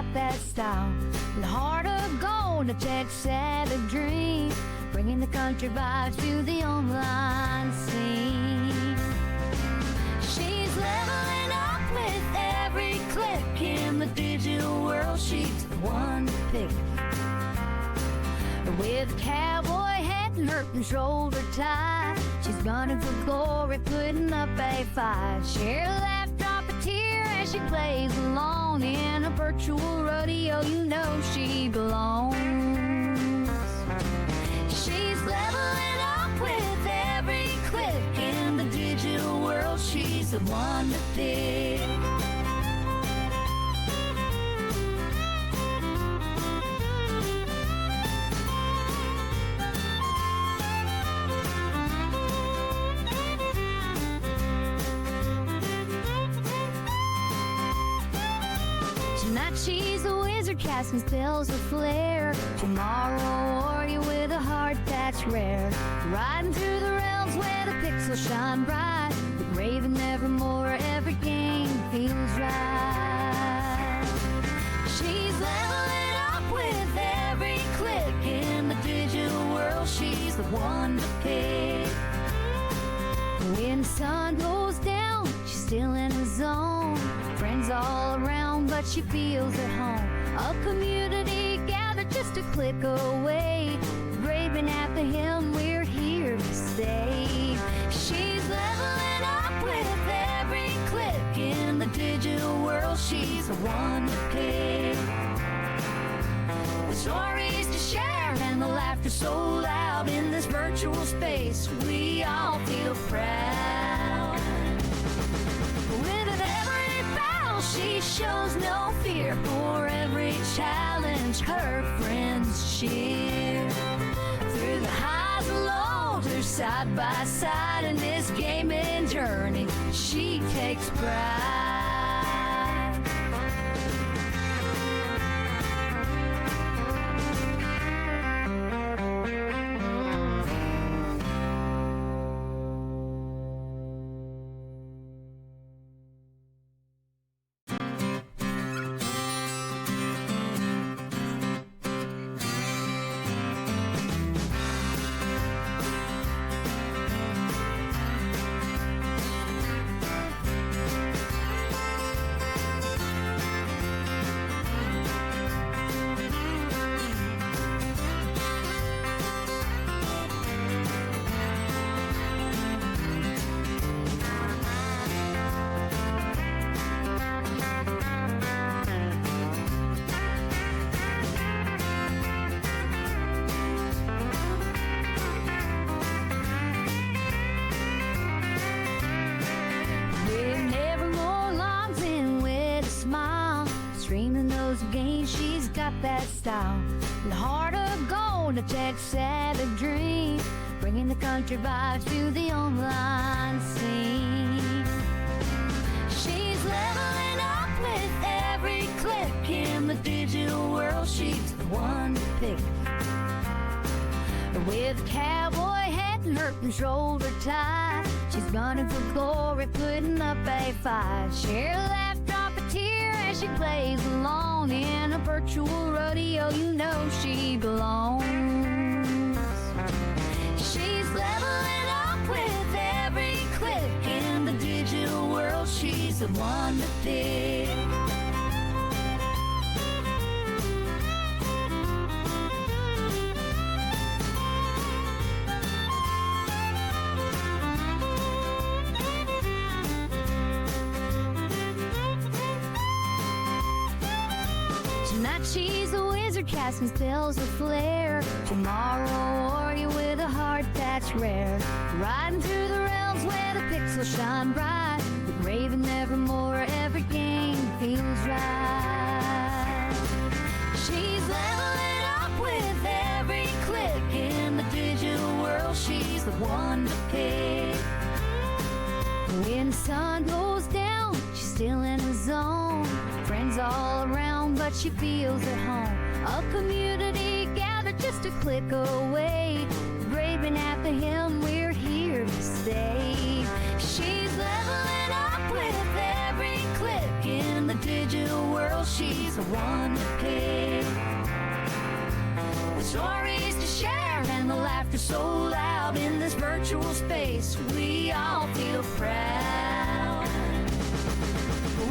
got that style, the heart of gold, a tech-savvy dream, bringing the country vibes to the online scene. She's leveling up with every click in the digital world. She's the one to pick. With a cowboy hat and her shoulder tie, she's gunning for glory, putting up a fight. Share a laugh, drop a tear as she plays along in a virtual rodeo. You know she belongs. She's leveling up with every click in the digital world. She's the one to pick. Tonight she's a wizard casting spells with flair. Tomorrow warrior with a heart that's rare. Riding through the realms where the pixels shine bright. The brave and nevermore, every game feels right. She's leveling up with every click in the digital world. She's the one to pick. When the sun goes down, she's still in the zone. Friends all around, but she feels at home. A community gathered just a click away. Braving at the helm, we're here to stay. She's leveling up with every click in the digital world. She's the one to pick. The stories to share and the laughter so loud in this virtual space. We all feel proud. With every battle, she shows no fear. For every challenge, her friends cheer. Through the highs and lows, they're side by side in this gaming journey. She takes pride. She's got that style, the heart of gold, a tech-savvy dream, bringing the country vibes to the online scene. She's leveling up with every click in the digital world. She's the one to pick. With a cowboy hat and her shoulder tie, she's gunning for glory, putting up a fight. Share a laugh, drop a tear as she plays along in a virtual rodeo. You know she belongs. She's leveling up with every click in the digital world. She's the one to pick. She's a wizard casting spells with flair. Tomorrow warrior with a heart that's rare. Riding through the realms where the pixels shine bright. The brave and nevermore, every game feels right. She's leveling up with every click in the digital world. She's the one to pick. When the sun goes down, she's still in the zone. Friends all around, but she feels at home. A community gathered just a click away. Braving at the helm, we're here to stay. She's leveling up with every click in the digital world. She's the one to pick. The stories to share and the laughter so loud in this virtual space, we all feel proud.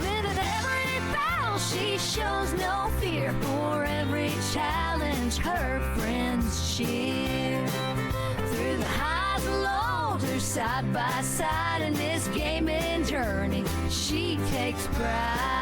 With every battle she shows no fear, for every challenge her friends cheer. Through the highs and lows, they're side by side in this gaming journey, she takes pride.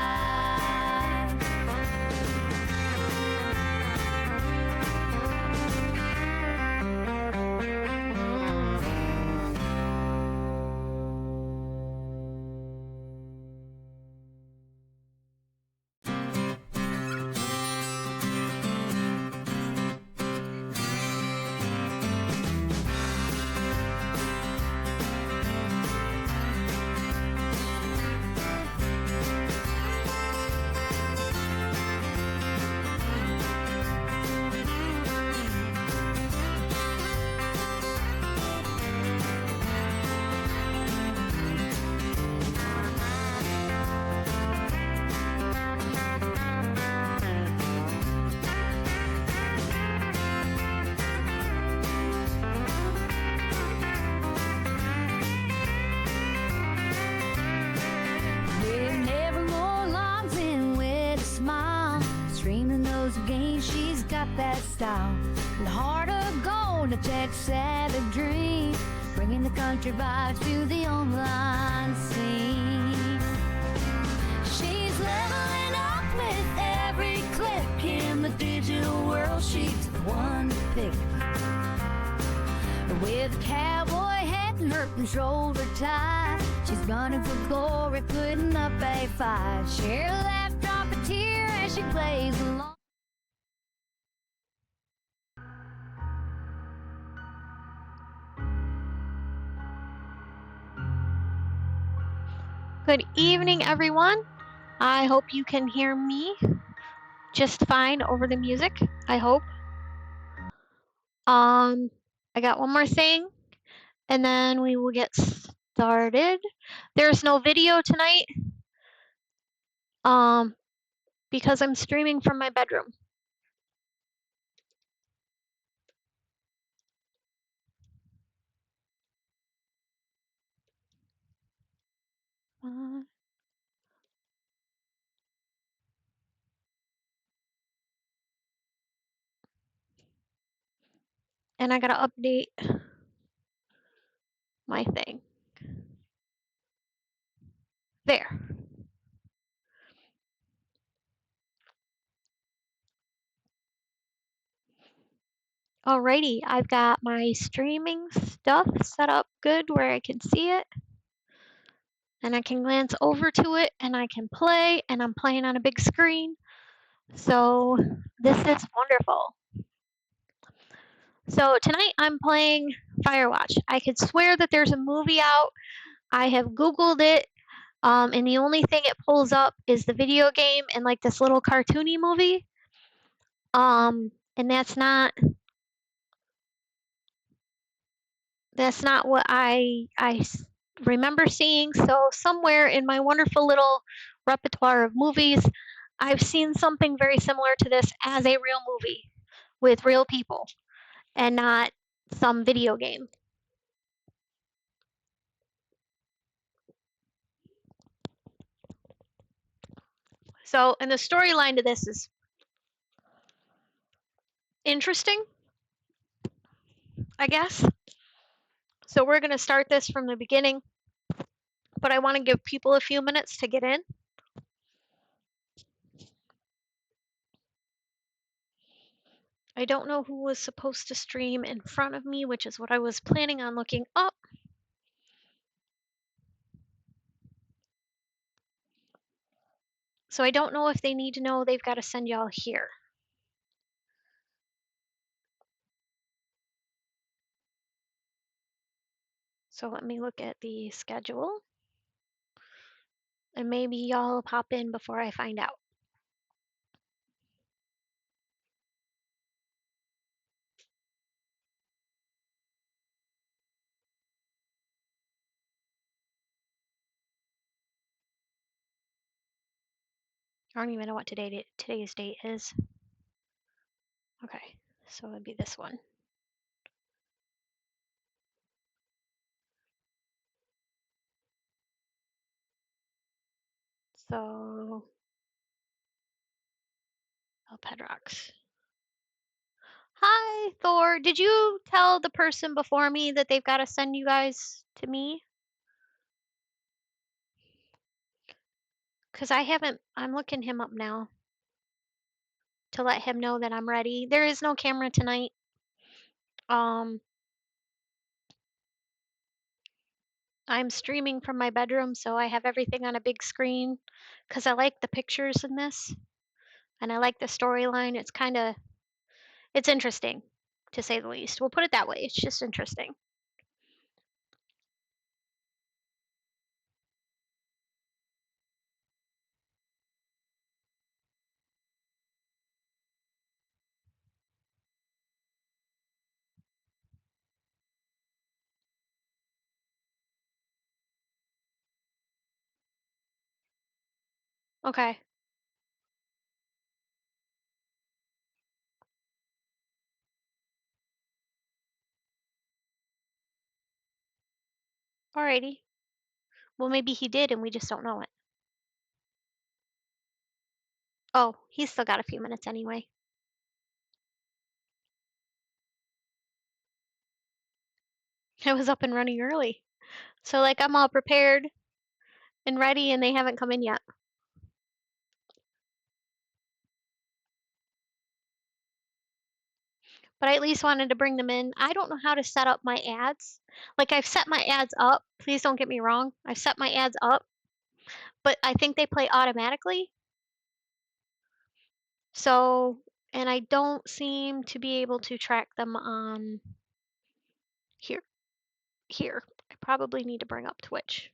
That style, the heart of gold, a tech-savvy dream, bringing the country vibes to the online scene. She's leveling up with every click in the digital world. She's the one to pick. With a cowboy hat and her shoulder tie, she's gunning for glory, putting up a fight. She'll laugh, drop a tear as she plays along. Good evening, everyone. I hope you can hear me just fine over the music, I hope. I got one more thing, and then we will get started. There's no video tonight, because I'm streaming from my bedroom. And I gotta update my thing. There. Alrighty, I've got my streaming stuff set up good where I can see it. And I can glance over to it and I can play, and I'm playing on a big screen. So this is wonderful. So tonight I'm playing Firewatch. I could swear that there's a movie out. I have Googled it, and the only thing it pulls up is the video game and like this little cartoony movie. And that's not what I remember seeing. So somewhere in my wonderful little repertoire of movies, I've seen something very similar to this as a real movie with real people and not some video game. So, and the storyline to this is interesting, I guess. So we're going to start this from the beginning, but I want to give people a few minutes to get in. I don't know who was supposed to stream in front of me, which is what I was planning on looking up. So I don't know if they need to know they've got to send y'all here. So let me look at the schedule. And maybe y'all pop in before I find out. I don't even know what today's date is. Okay, so it'd be this one. So, El Pedrox. Hi, Thor. Did you tell the person before me that they've got to send you guys to me? Because I haven't, I'm looking him up now to let him know that I'm ready. There is no camera tonight. Um, I'm streaming from my bedroom, so I have everything on a big screen because I like the pictures in this and I like the storyline. It's interesting to say the least. We'll put it that way. It's just interesting. Okay. Alrighty. Well, maybe he did and we just don't know it. Oh, he's still got a few minutes anyway. I was up and running early. So, like, I'm all prepared and ready, and they haven't come in yet. But I at least wanted to bring them in. I don't know how to set up my ads. Like, I've set my ads up. Please don't get me wrong. I've set my ads up, but I think they play automatically. So, and I don't seem to be able to track them on here. Here. I probably need to bring up Twitch.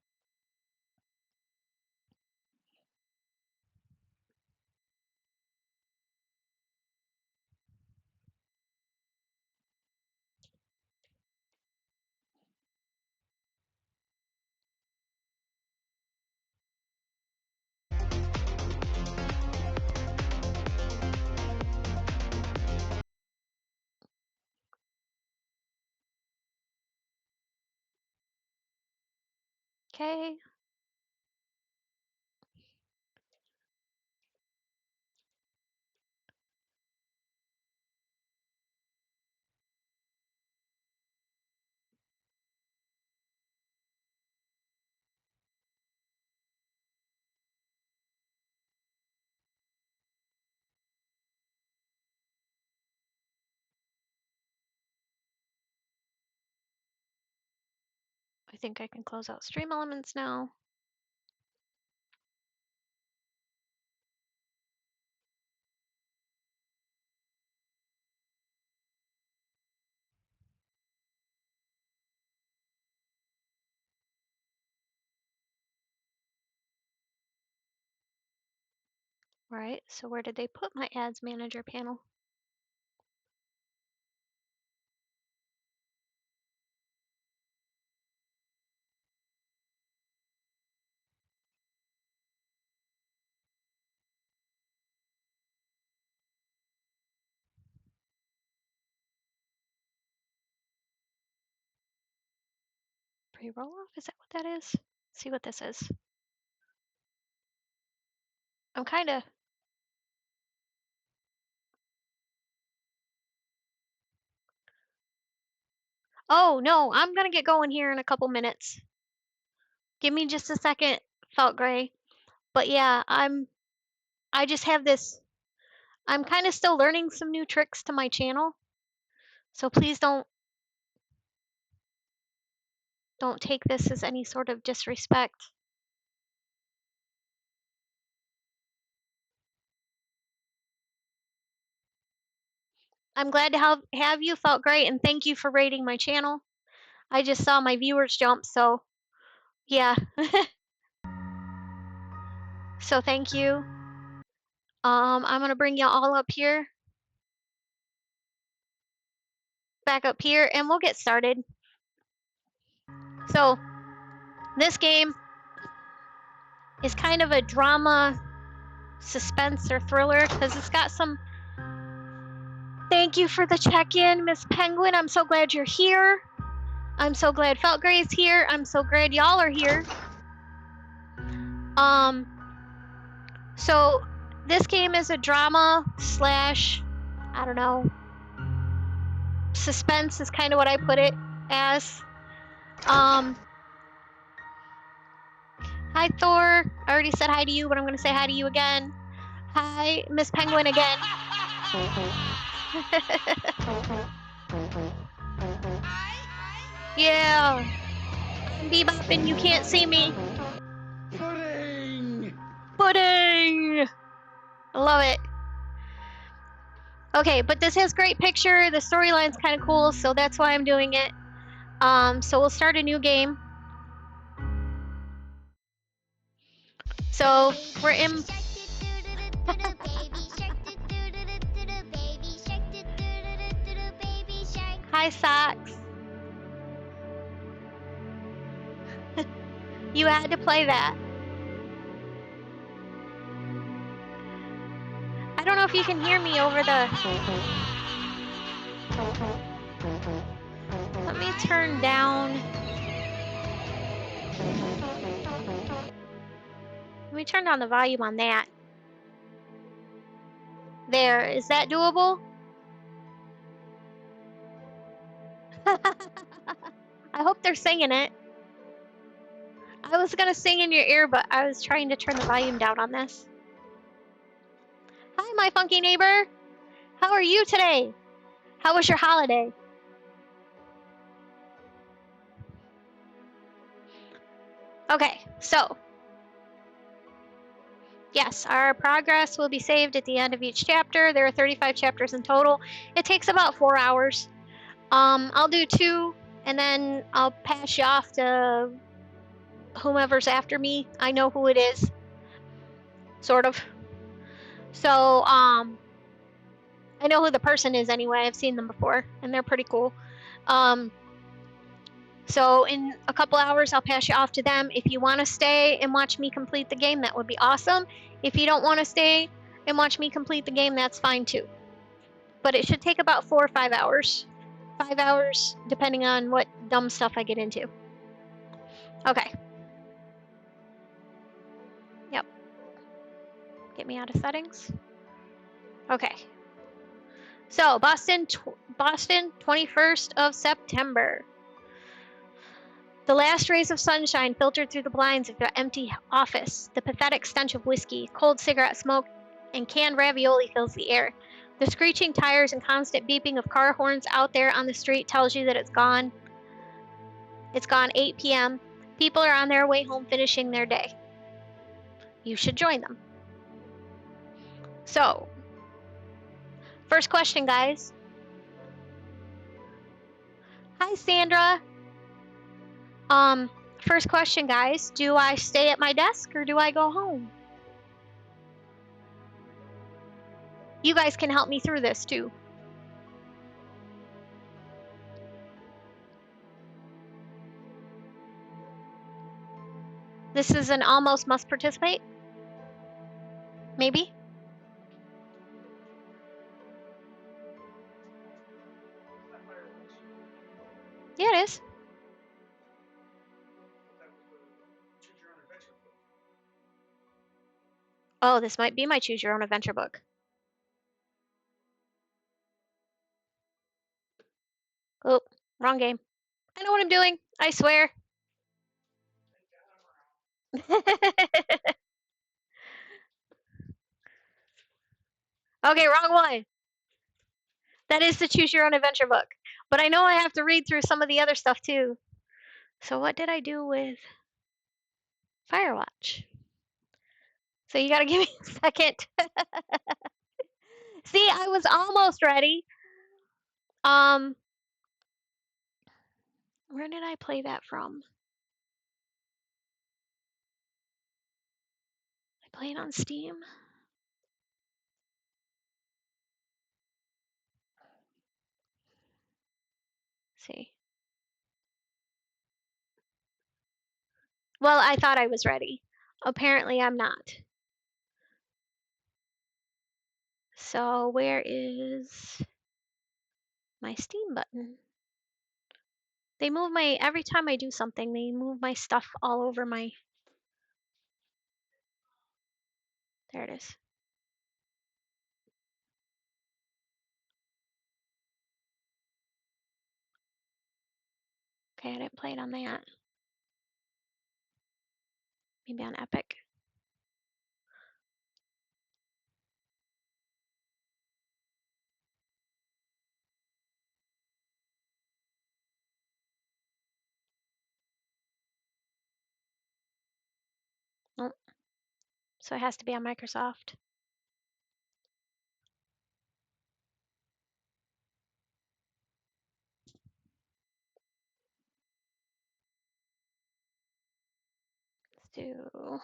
Okay. I think I can close out Stream Elements now. All right, so where did they put my Ads Manager panel? Pre-roll off? Is that what that is? Let's see what this is. I'm kind of. Oh no, I'm gonna get going here in a couple minutes. Give me just a second, Felt Gray. But yeah, I just have this. I'm kind of still learning some new tricks to my channel. So please don't take this as any sort of disrespect. I'm glad to have you, Felt Great, and thank you for rating my channel. I just saw my viewers jump, so yeah. So thank you. I'm gonna bring you all up here, back up here, and we'll get started. So this game is kind of a drama suspense or thriller because it's got some. Thank you for the check-in, Miss Penguin. I'm so glad you're here. I'm so glad Feltgray's here. I'm so glad y'all are here. So this game is a drama slash, I don't know, suspense is kind of what I put it as. Hi Thor. I already said hi to you, but I'm gonna say hi to you again. Hi, Miss Penguin again. Yeah. I'm bebopping, you can't see me. Pudding! I love it. Okay, but this has great picture. The storyline's kind of cool, so that's why I'm doing it. So we'll start a new game. So we're in. Hi, Socks. You had to play that. I don't know if you can hear me over the. Let me turn down. Let me turn down the volume on that. There, is that doable? I hope they're singing it. I was gonna sing in your ear, but I was trying to turn the volume down on this. Hi, my funky neighbor. How are you today? How was your holiday? Okay, so yes, our progress will be saved at the end of each chapter. There are 35 chapters in total. It takes about 4 hours. I'll do 2, and then I'll pass you off to whomever's after me. I know who it is, sort of. So, I know who the person is anyway. I've seen them before, and they're pretty cool. So in a couple hours, I'll pass you off to them. If you want to stay and watch me complete the game, that would be awesome. If you don't want to stay and watch me complete the game, that's fine too. But it should take about 4 or 5 hours. 5 hours, depending on what dumb stuff I get into. Okay. Yep. Get me out of settings. Okay. So Boston, 21st of September. The last rays of sunshine filtered through the blinds of the empty office. The pathetic stench of whiskey, cold cigarette smoke, and canned ravioli fills the air. The screeching tires and constant beeping of car horns out there on the street tells you that it's gone. It's gone 8 p.m. People are on their way home finishing their day. You should join them. So, first question, guys. Hi, Sandra. First question, guys. Do I stay at my desk or do I go home? You guys can help me through this too. This is an almost must participate. Maybe. Yeah, it is. Oh, this might be my choose your own adventure book. Oh, wrong game. I know what I'm doing. I swear. Okay, wrong one. That is the choose your own adventure book. But I know I have to read through some of the other stuff too. So what did I do with Firewatch? So you gotta give me a second. See, I was almost ready. Where did I play that from? I played on Steam. Let's see. Well, I thought I was ready. Apparently, I'm not. So where is my Steam button? They move my, every time I do something, they move my stuff all over my, there it is. Okay, I didn't play it on that. Maybe on Epic. Nope. So it has to be on Microsoft. Let's do.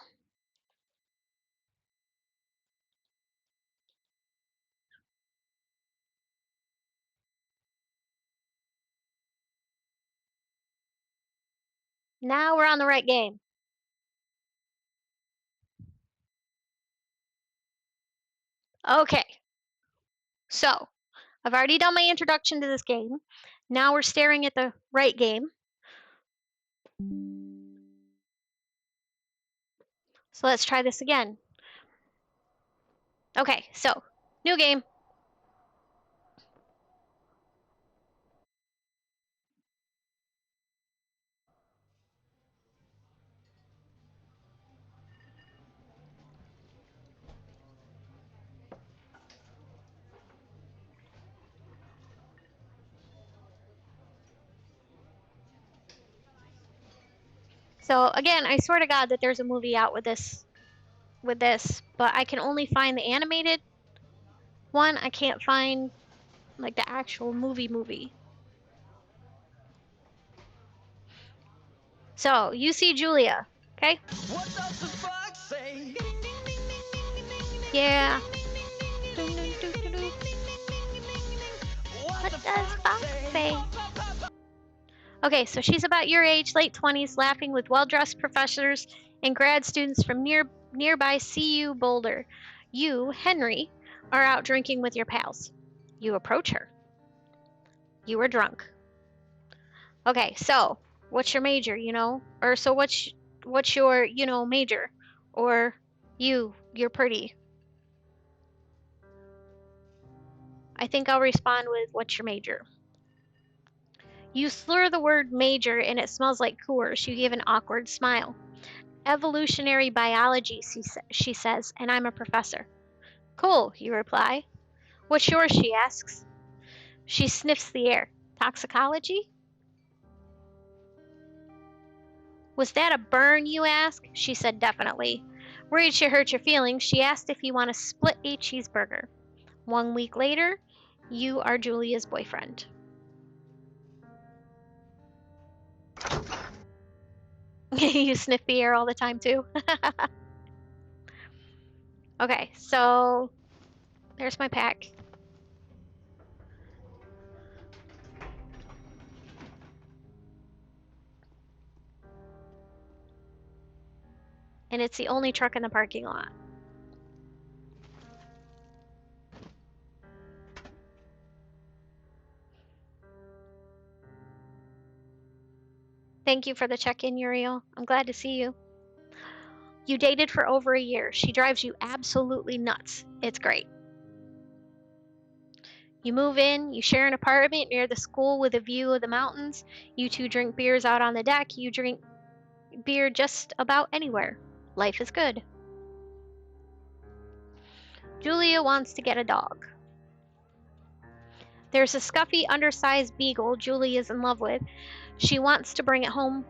Now we're on the right game. Okay. So I've already done my introduction to this game. Now we're staring at the right game. So let's try this again. Okay, so new game. So again, I swear to God that there's a movie out with this, but I can only find the animated one. I can't find like the actual movie. So you see Julia, okay? What does the fox say? Yeah. What What the does fox Fox say? say? Okay, so she's about your age, late 20s, laughing with well-dressed professors and grad students from nearby CU Boulder. You, Henry, are out drinking with your pals. You approach her. You are drunk. Okay, so what's your major, you know? Or so what's your, you know, major? Or you're pretty. I think I'll respond with what's your major? You slur the word major and it smells like Coors. You give an awkward smile. Evolutionary biology, she says, and I'm a professor. Cool, you reply. What's yours, she asks. She sniffs the air. Toxicology? Was that a burn, you ask? She said definitely. Worried she hurt your feelings, she asked if you want to split a cheeseburger. 1 week later, you are Julia's boyfriend. You sniff the air all the time too. Okay, so there's my pack. And it's the only truck in the parking lot. Thank you for the check-in, Uriel. I'm glad to see you. You dated for over a year. She drives you absolutely nuts. It's great. You move in, you share an apartment near the school with a view of the mountains. You two drink beers out on the deck. You drink beer just about anywhere. Life is good. Julia wants to get a dog. There's a scuffy, undersized beagle Julie is in love with. She wants to bring it home.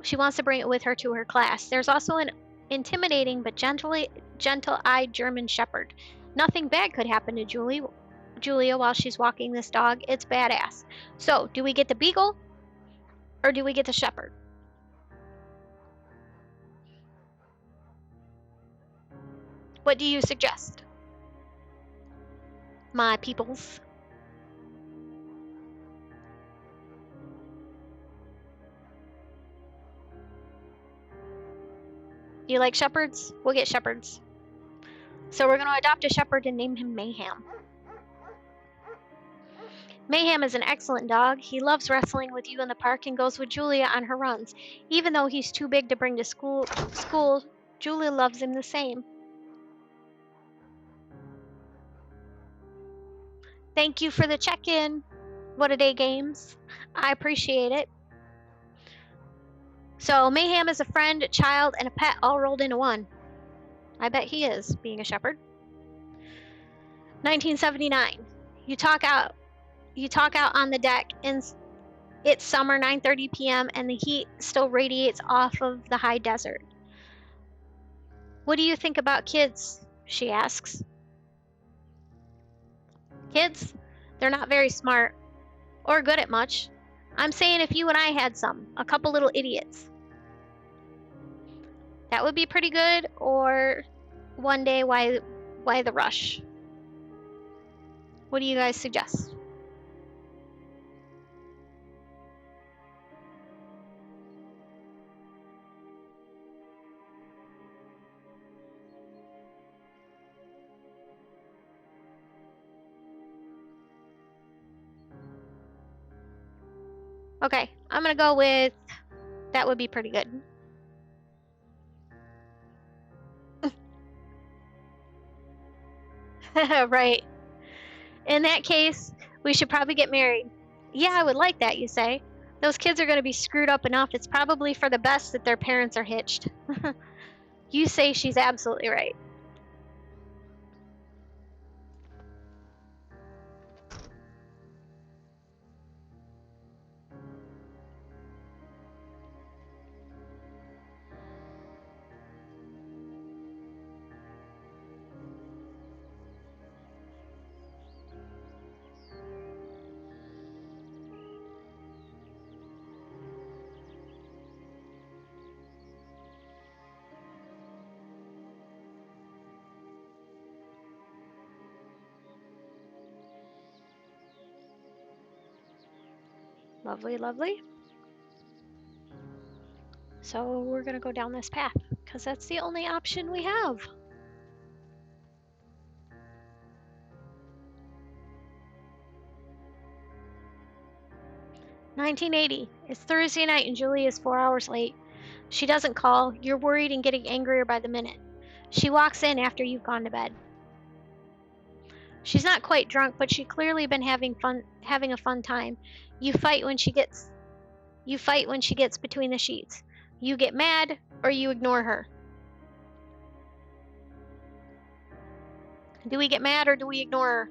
She wants to bring it with her to her class. There's also an intimidating but gentle-eyed German shepherd. Nothing bad could happen to Julia while she's walking this dog. It's badass. So, do we get the beagle or do we get the shepherd? What do you suggest, my peoples? You like shepherds? We'll get shepherds. So we're going to adopt a shepherd and name him Mayhem. Mayhem is an excellent dog. He loves wrestling with you in the park and goes with Julia on her runs. Even though he's too big to bring to school, Julia loves him the same. Thank you for the check-in. What a day, games. I appreciate it. So Mayhem is a friend, a child, and a pet all rolled into one. I bet he is, being a shepherd. 1979. You talk out on the deck, and it's summer, 9:30 p.m., and the heat still radiates off of the high desert. What do you think about kids? She asks. Kids? They're not very smart or good at much. I'm saying if you and I had some, a couple little idiots. That would be pretty good, or one day, why the rush? What do you guys suggest? Okay, I'm gonna go with that would be pretty good. Right. In that case, we should probably get married. Yeah, I would like that, you say. Those kids are going to be screwed up enough. It's probably for the best that their parents are hitched. You say she's absolutely right. Lovely, lovely. So we're going to go down this path because that's the only option we have. $19.80. It's Thursday night and Julie is 4 hours late. She doesn't call. You're worried and getting angrier by the minute. She walks in after you've gone to bed. She's not quite drunk, but she's clearly been having a fun time. You fight when she gets between the sheets. You get mad or you ignore her. Do we get mad or do we ignore her?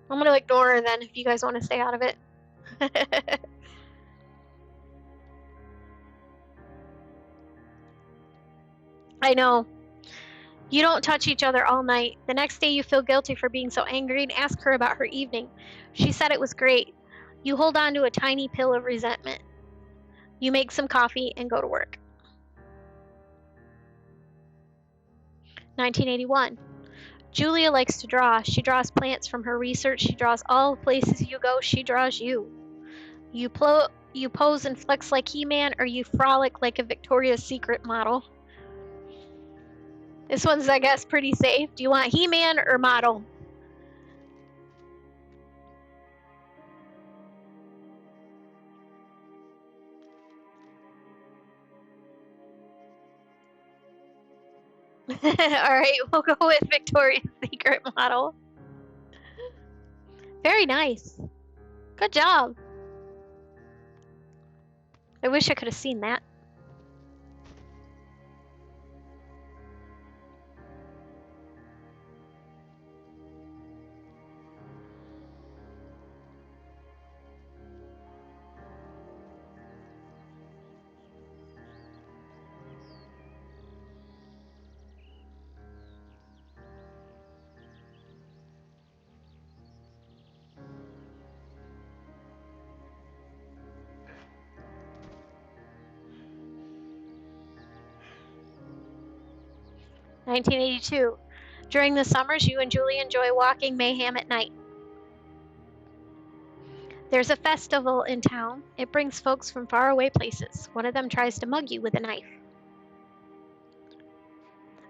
I'm gonna ignore her then if you guys want to stay out of it. I know. You don't touch each other all night. The next day you feel guilty for being so angry and ask her about her evening. She said it was great. You hold on to a tiny pill of resentment. You make some coffee and go to work. 1981. Julia likes to draw. She draws plants from her research. She draws all the places you go. She draws you. You pose and flex like He-Man, or you frolic like a Victoria's Secret model. This one's, I guess, pretty safe. Do you want He-Man or model? Alright, we'll go with Victoria's Secret model. Very nice. Good job. I wish I could have seen that. 1982. During the summers, you and Julie enjoy walking Mayhem at night. There's a festival in town. It brings folks from faraway places. One of them tries to mug you with a knife.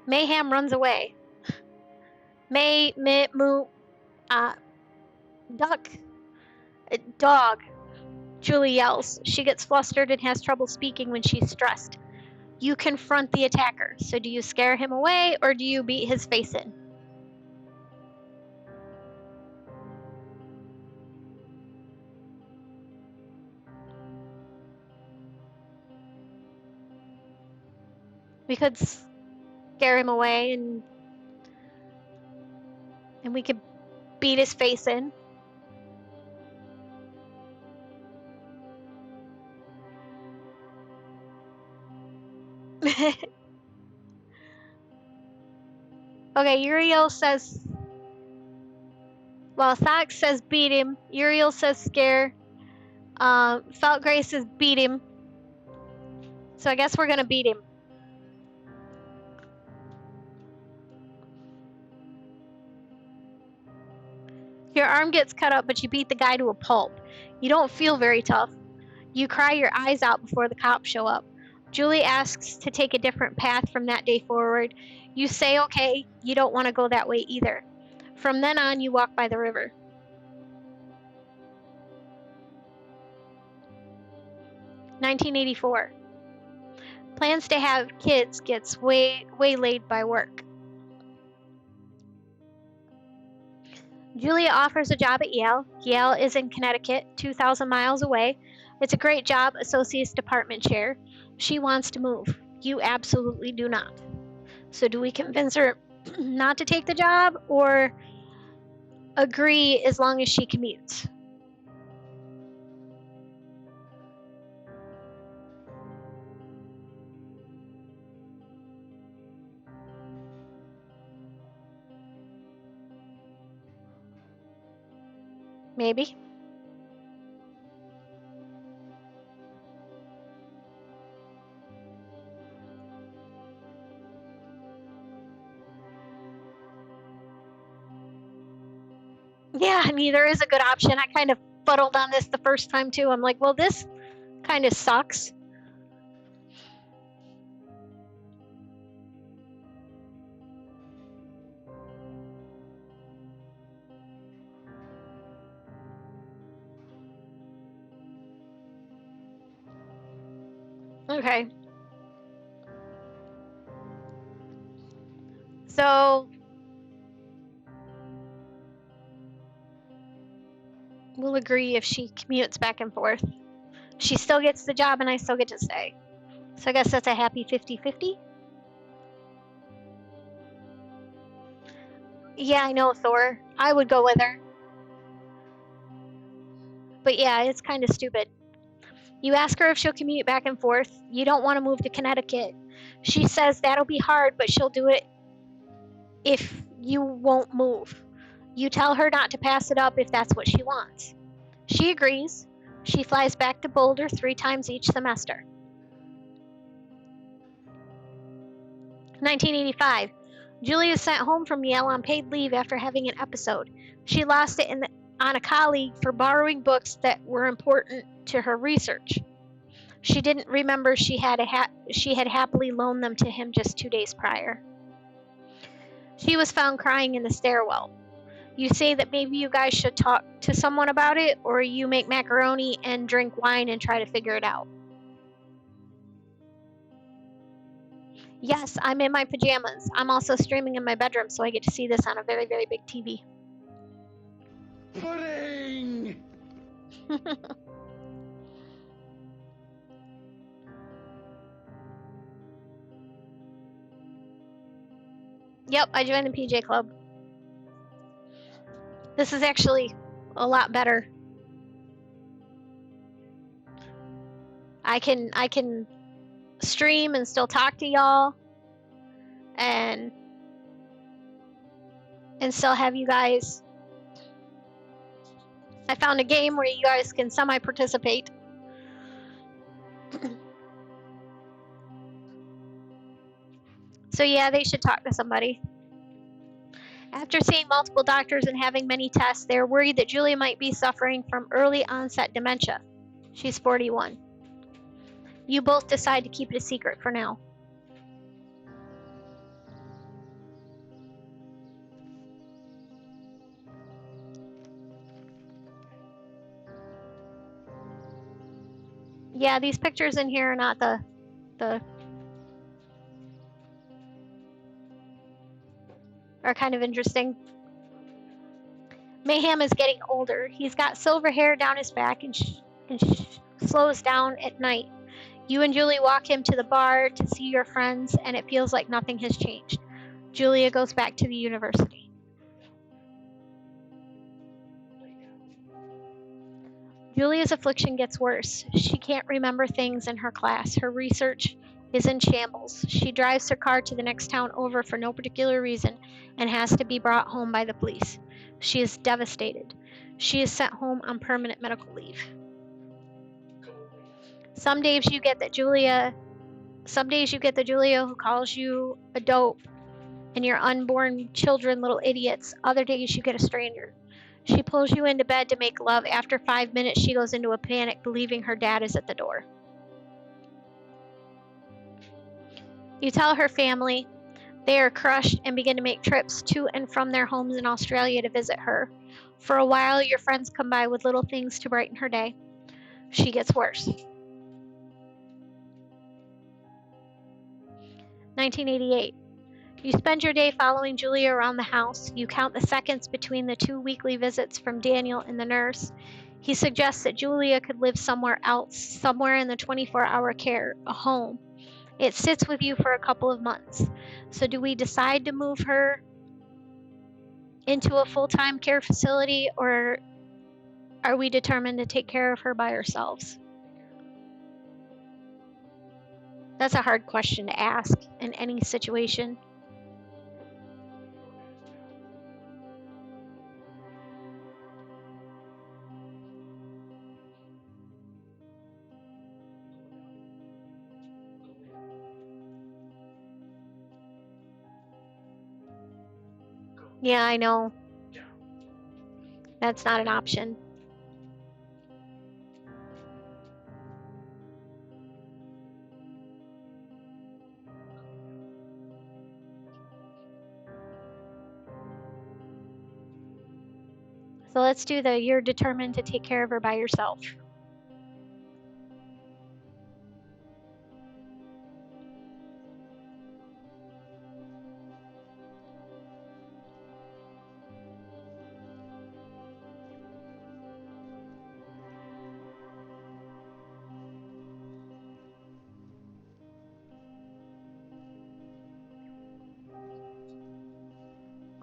Mayhem runs away. Duck, dog. Julie yells. She gets flustered and has trouble speaking when she's stressed. You confront the attacker. So do you scare him away or do you beat his face in? We could scare him away and we could beat his face in. Okay, Uriel says... Well, Thax says beat him. Uriel says scare. Felt Grace says beat him. So I guess we're gonna beat him. Your arm gets cut up, but you beat the guy to a pulp. You don't feel very tough. You cry your eyes out before the cops show up. Julie asks to take a different path from that day forward. You say okay, you don't want to go that way either. From then on, you walk by the river. (1984) Plans to have kids gets waylaid by work. Julia offers a job at Yale. Yale is in Connecticut, 2,000 miles away. It's a great job, associate's department chair. She wants to move. You absolutely do not. So do we convince her not to take the job or agree as long as she commutes? Maybe. Yeah, neither is a good option. I kind of fuddled on this the first time too. I'm like, well, this kind of sucks. Okay. So we'll agree if she commutes back and forth. She still gets the job and I still get to stay. So I guess that's a happy 50-50. Yeah, I know, Thor. I would go with her. But yeah, it's kind of stupid. You ask her if she'll commute back and forth. You don't want to move to Connecticut. She says that'll be hard, but she'll do it if you won't move. You tell her not to pass it up if that's what she wants. She agrees. She flies back to Boulder 3 times each semester. 1985. Julie is sent home from Yale on paid leave after having an episode. She lost it on a colleague for borrowing books that were important to her research. She didn't remember she had happily loaned them to him just 2 days prior. She was found crying in the stairwell. You say that maybe you guys should talk to someone about it, or you make macaroni and drink wine and try to figure it out. Yes, I'm in my pajamas. I'm also streaming in my bedroom, so I get to see this on a very, very big TV. Pudding! Yep, I joined the PJ Club. This is actually a lot better. I can stream and still talk to y'all and still have you guys. I found a game where you guys can semi-participate. So yeah, they should talk to somebody. After seeing multiple doctors and having many tests, they are worried that Julia might be suffering from early onset dementia. She's 41. You both decide to keep it a secret for now. Yeah, these pictures in here are not the are kind of interesting. Mayhem is getting older. He's got silver hair down his back and slows down at night. You and Julie walk him to the bar to see your friends, and it feels like nothing has changed. Julia goes back to the university. Julia's affliction gets worse. She can't remember things in her class. Her research is in shambles. She drives her car to the next town over for no particular reason and has to be brought home by the police. She is devastated. She is sent home on permanent medical leave. Some days you get the Julia who calls you a dope and your unborn children little idiots. Other days you get a stranger. She pulls you into bed to make love. After 5 minutes, she goes into a panic, believing her dad is at the door. You tell her family. They are crushed and begin to make trips to and from their homes in Australia to visit her. For a while, your friends come by with little things to brighten her day. She gets worse. 1988. You spend your day following Julia around the house. You count the seconds between the 2 weekly visits from Daniel and the nurse. He suggests that Julia could live somewhere else, somewhere in the 24-hour care, a home. It sits with you for a couple of months. So do we decide to move her into a full-time care facility, or are we determined to take care of her by ourselves? That's a hard question to ask in any situation. Yeah, I know. That's not an option. So let's do the you're determined to take care of her by yourself.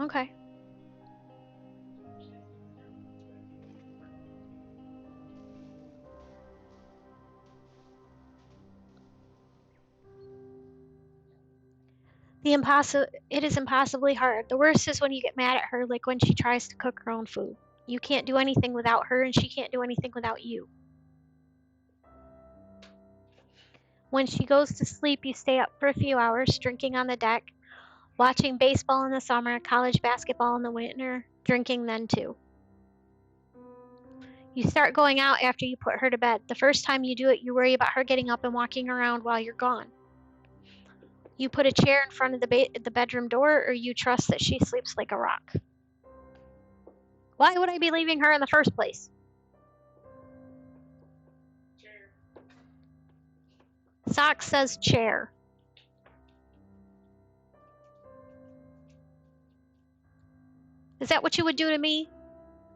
Okay. It is impossibly hard. The worst is when you get mad at her, like when she tries to cook her own food. You can't do anything without her, and she can't do anything without you. When she goes to sleep, you stay up for a few hours, drinking on the deck, watching baseball in the summer, college basketball in the winter, drinking then too. You start going out after you put her to bed. The first time you do it, you worry about her getting up and walking around while you're gone. You put a chair in front of the bedroom door, or you trust that she sleeps like a rock. Why would I be leaving her in the first place? Sock says chair. Is that what you would do to me?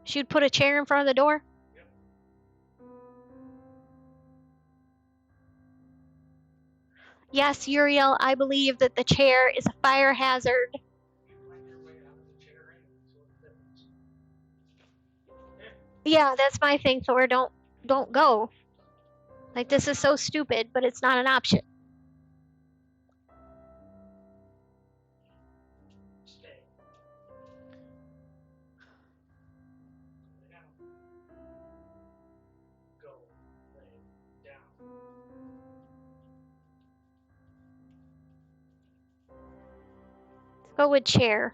She would put a chair in front of the door? Yes, Uriel, I believe that the chair is a fire hazard. Yeah, that's my thing, Thor. Don't go. Like, this is so stupid, but it's not an option. Go with chair.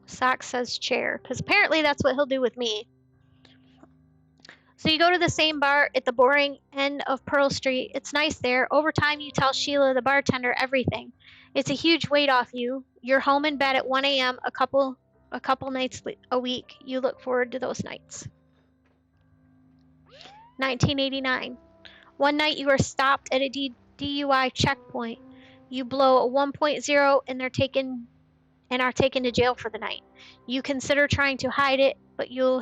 Sock says chair, because apparently that's what he'll do with me. So you go to the same bar at the boring end of Pearl Street. It's nice there. Over time, you tell Sheila, the bartender, everything. It's a huge weight off you. You're home in bed at 1 a.m. a couple nights a week. You look forward to those nights. 1989. One night you are stopped at a DUI checkpoint. You blow a 1.0 and are taken to jail for the night. You consider trying to hide it, but you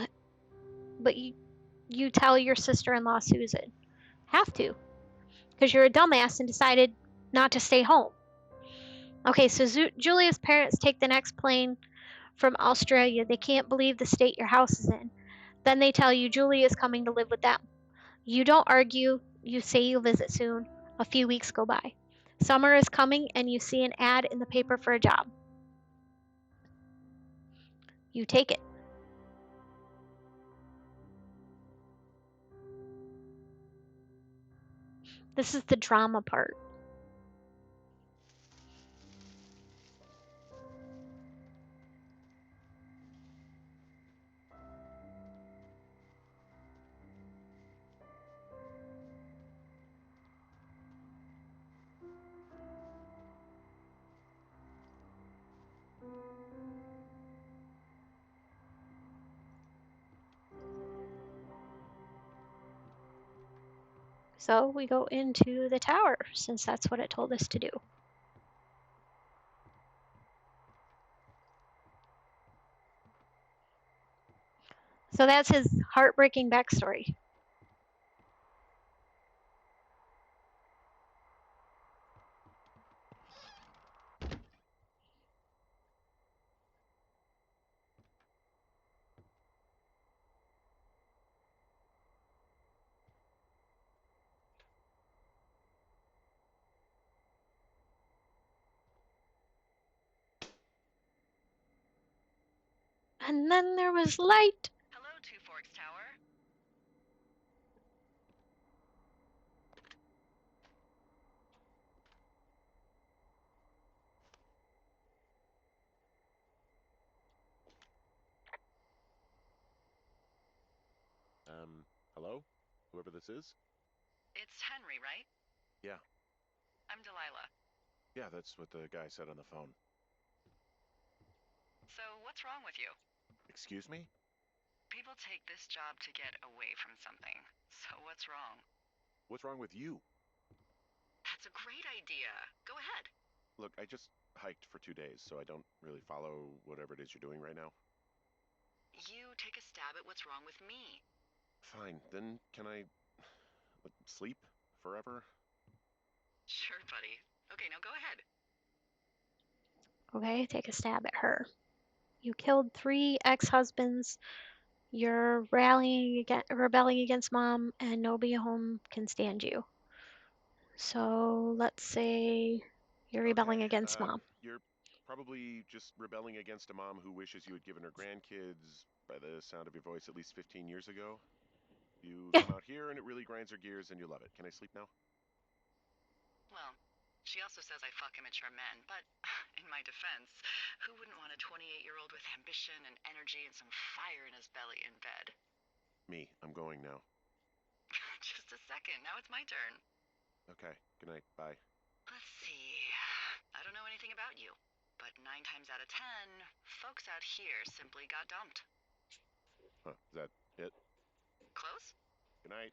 tell your sister-in-law Susan. Have to, because you're a dumbass and decided not to stay home. Okay, so Julia's parents take the next plane from Australia. They can't believe the state your house is in. Then they tell you Julia is coming to live with them. You don't argue. You say you'll visit soon. A few weeks go by. Summer is coming and you see an ad in the paper for a job. You take it. This is the drama part. So we go into the tower since that's what it told us to do. So that's his heartbreaking backstory. And then there was light. Hello, Two Forks Tower. Hello? Whoever this is? It's Henry, right? Yeah. I'm Delilah. Yeah, that's what the guy said on the phone. So, what's wrong with you? Excuse me? People take this job to get away from something. So, what's wrong? What's wrong with you? That's a great idea. Go ahead. Look, I just hiked for 2 days, so I don't really follow whatever it is you're doing right now. You take a stab at what's wrong with me. Fine, then can I sleep forever? Sure, buddy. Okay, now go ahead. Okay, take a stab at her. You killed 3 ex-husbands. You're rebelling against mom, and nobody at home can stand you. So let's say you're rebelling against mom. You're probably just rebelling against a mom who wishes you had given her grandkids, by the sound of your voice, at least 15 years ago. You come out here and it really grinds her gears and you love it. Can I sleep now? Well, she also says I fuck immature men, but in my defense, who wouldn't want a 28-year-old with ambition and energy and some fire in his belly in bed? Me, I'm going now. Just a second, now it's my turn. Okay, good night, bye. Let's see. I don't know anything about you, but 9 times out of 10, folks out here simply got dumped. Huh, is that it? Close? Good night.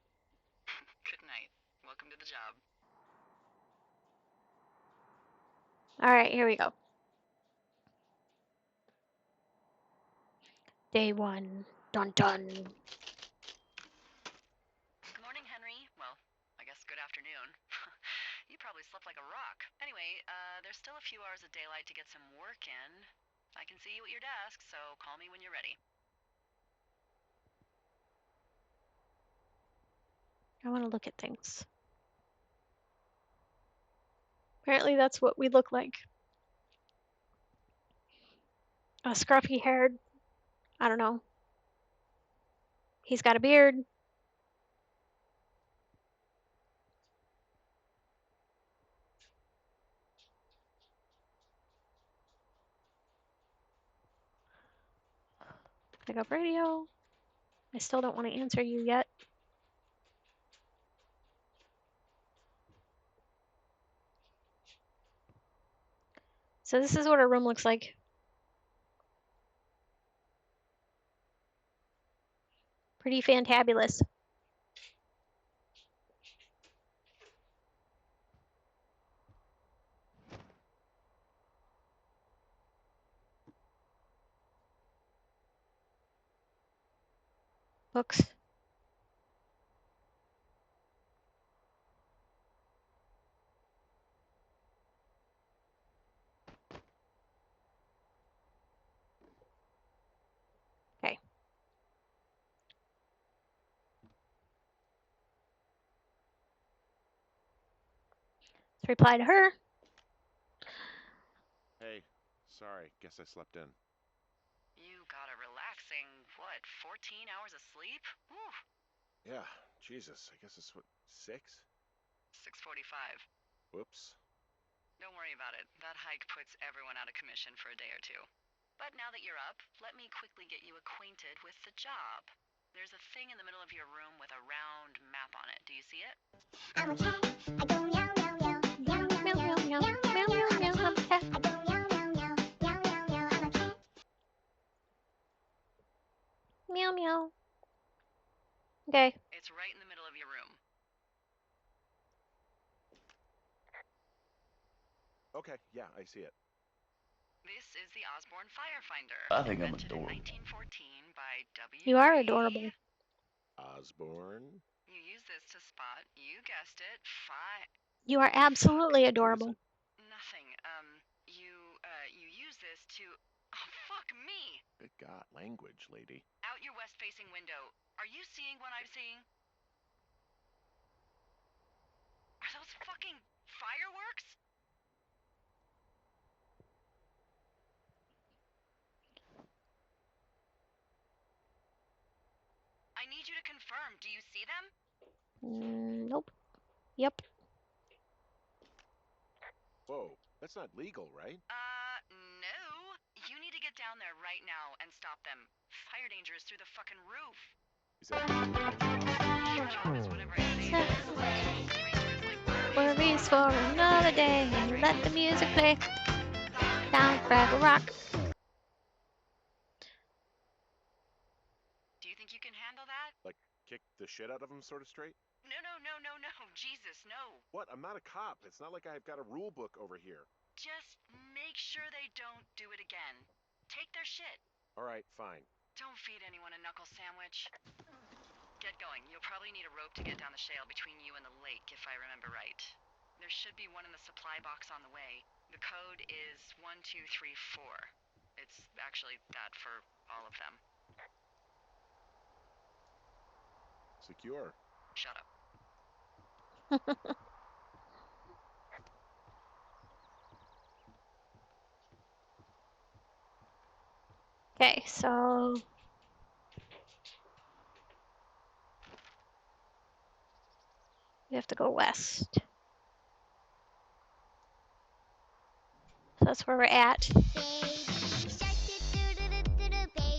Good night. Welcome to the job. All right, here we go. Day 1. Dun dun. Good morning, Henry. Well, I guess good afternoon. You probably slept like a rock. Anyway, there's still a few hours of daylight to get some work in. I can see you at your desk, so call me when you're ready. I want to look at things. Apparently that's what we look like. A scruffy haired, I don't know. He's got a beard. Pick up radio. I still don't want to answer you yet. So this is what our room looks like. Pretty fantabulous. Books. Okay. Let's reply to her. Hey, sorry. Guess I slept in. You got a relaxing, what, 14 hours of sleep? Whew, Yeah, Jesus. I guess it's what, 6? 6:45. Whoops. Don't worry about it. That hike puts everyone out of commission for a day or two. But now that you're up, let me quickly get you acquainted with the job. There's a thing in the middle of your room with a round map on it. Do you see it? I'm a cat. I go meow meow meow. Meow Meow, meow, meow, meow meow, meow, meow. I'm a cat. I go meow meow meow. Meow meow meow. I'm a cat. Meow, meow. Okay. It's right in the middle of your room. Okay, yeah, I see it. This is the Osborne Firefinder. I think I'm invented in adorable. 1914 by W. You are Ray. adorable. Osborne? You use this to spot, you guessed it, You are absolutely What is adorable. it? nothing. You use this to. Oh, fuck me! Good God, language, lady. Out your west-facing window. Are you seeing what I'm seeing? Are those fucking fireworks? I need you to confirm. Do you see them? Nope. Yep. Whoa, that's not legal, right? No. You need to get down there right now and stop them. Fire danger is through the fucking roof. Is that your job? Your job is whatever I say it is. Stranger is like Worries for another day. Let the music play. Down Fraggle Rock. Do you think you can handle that? Like, kick the shit out of them sort of straight? No. Jesus, no. What? I'm not a cop. It's not like I've got a rule book over here. Just make sure they don't do it again. Take their shit. All right, fine. Don't feed anyone a knuckle sandwich. Get going. You'll probably need a rope to get down the shale between you and the lake, if I remember right. There should be one in the supply box on the way. The code is 1234. It's actually that for all of them. Secure. Shut up. Okay, so we have to go west. So that's where we're at.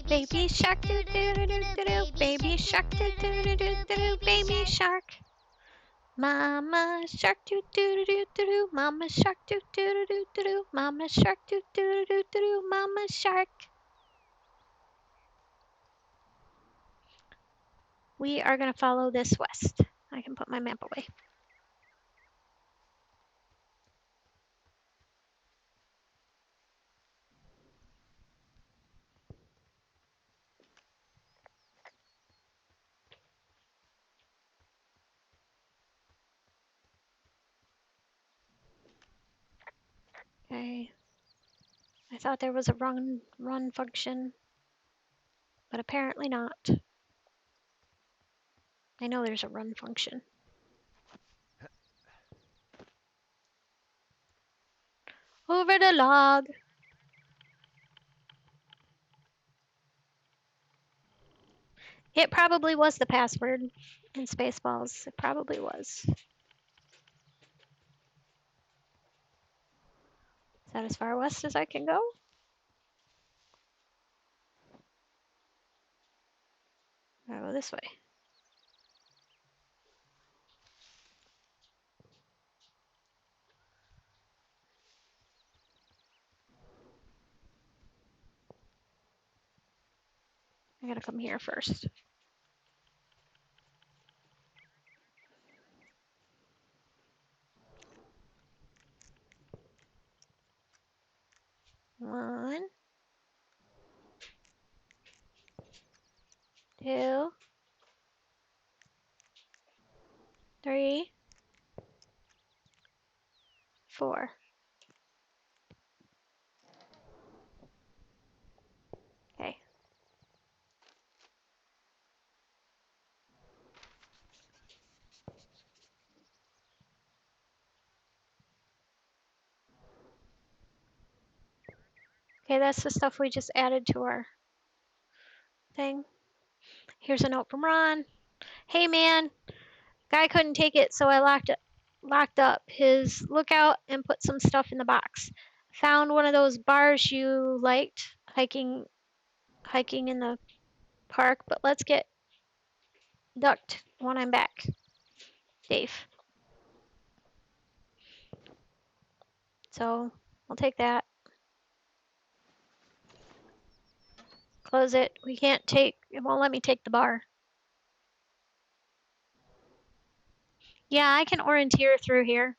Baby shark doo doo doo doo doo doo. Baby shark doo doo doo doo doo doo. Baby shark. Mama shark doo doo doo doo doo doo. Mama shark doo doo doo doo doo doo. Mama shark doo doo doo doo doo doo. Mama shark. We are gonna follow this west. I can put my map away. Okay. I thought there was a run function, but apparently not. I know there's a run function. Over the log. It probably was the password in Spaceballs. It probably was. Is that as far west as I can go? Gotta go this way. I gotta come here first. One, two, three, four. Okay. Okay, that's the stuff we just added to our thing. Here's a note from Ron. Hey man, guy couldn't take it, so I locked up his lookout and put some stuff in the box. Found one of those bars you liked hiking in the park, but let's get ducked when I'm back. Dave. So I'll take that. Close it. We can't take, it won't let me take the bar. Yeah, I can orienteer through here.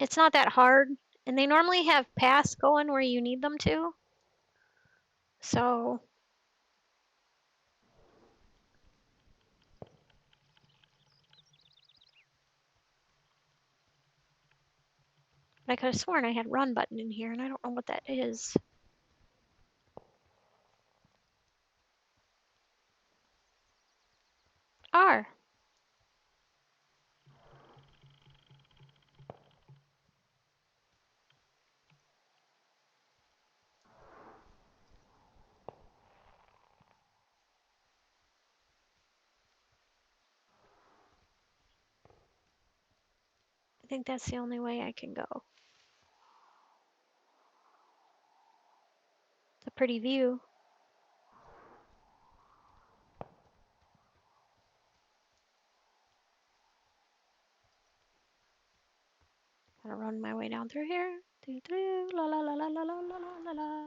It's not that hard. And they normally have paths going where you need them to. So I could have sworn I had run button in here and I don't know what that is. R. I think that's the only way I can go. It's a pretty view. Gotta run my way down through here. La la la la la la la la la.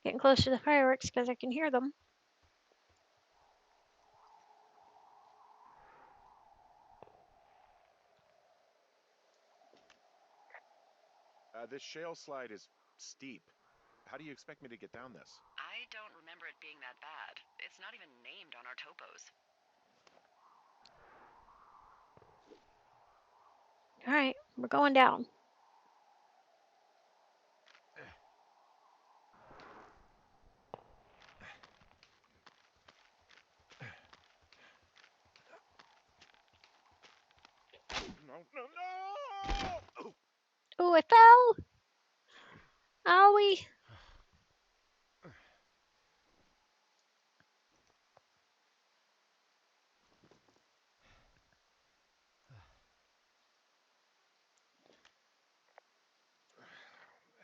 Getting close to the fireworks because I can hear them. This shale slide is steep. How do you expect me to get down this? I don't remember it being that bad. It's not even named on our topos. All right, we're going down. No! Oh, I fell. Owie.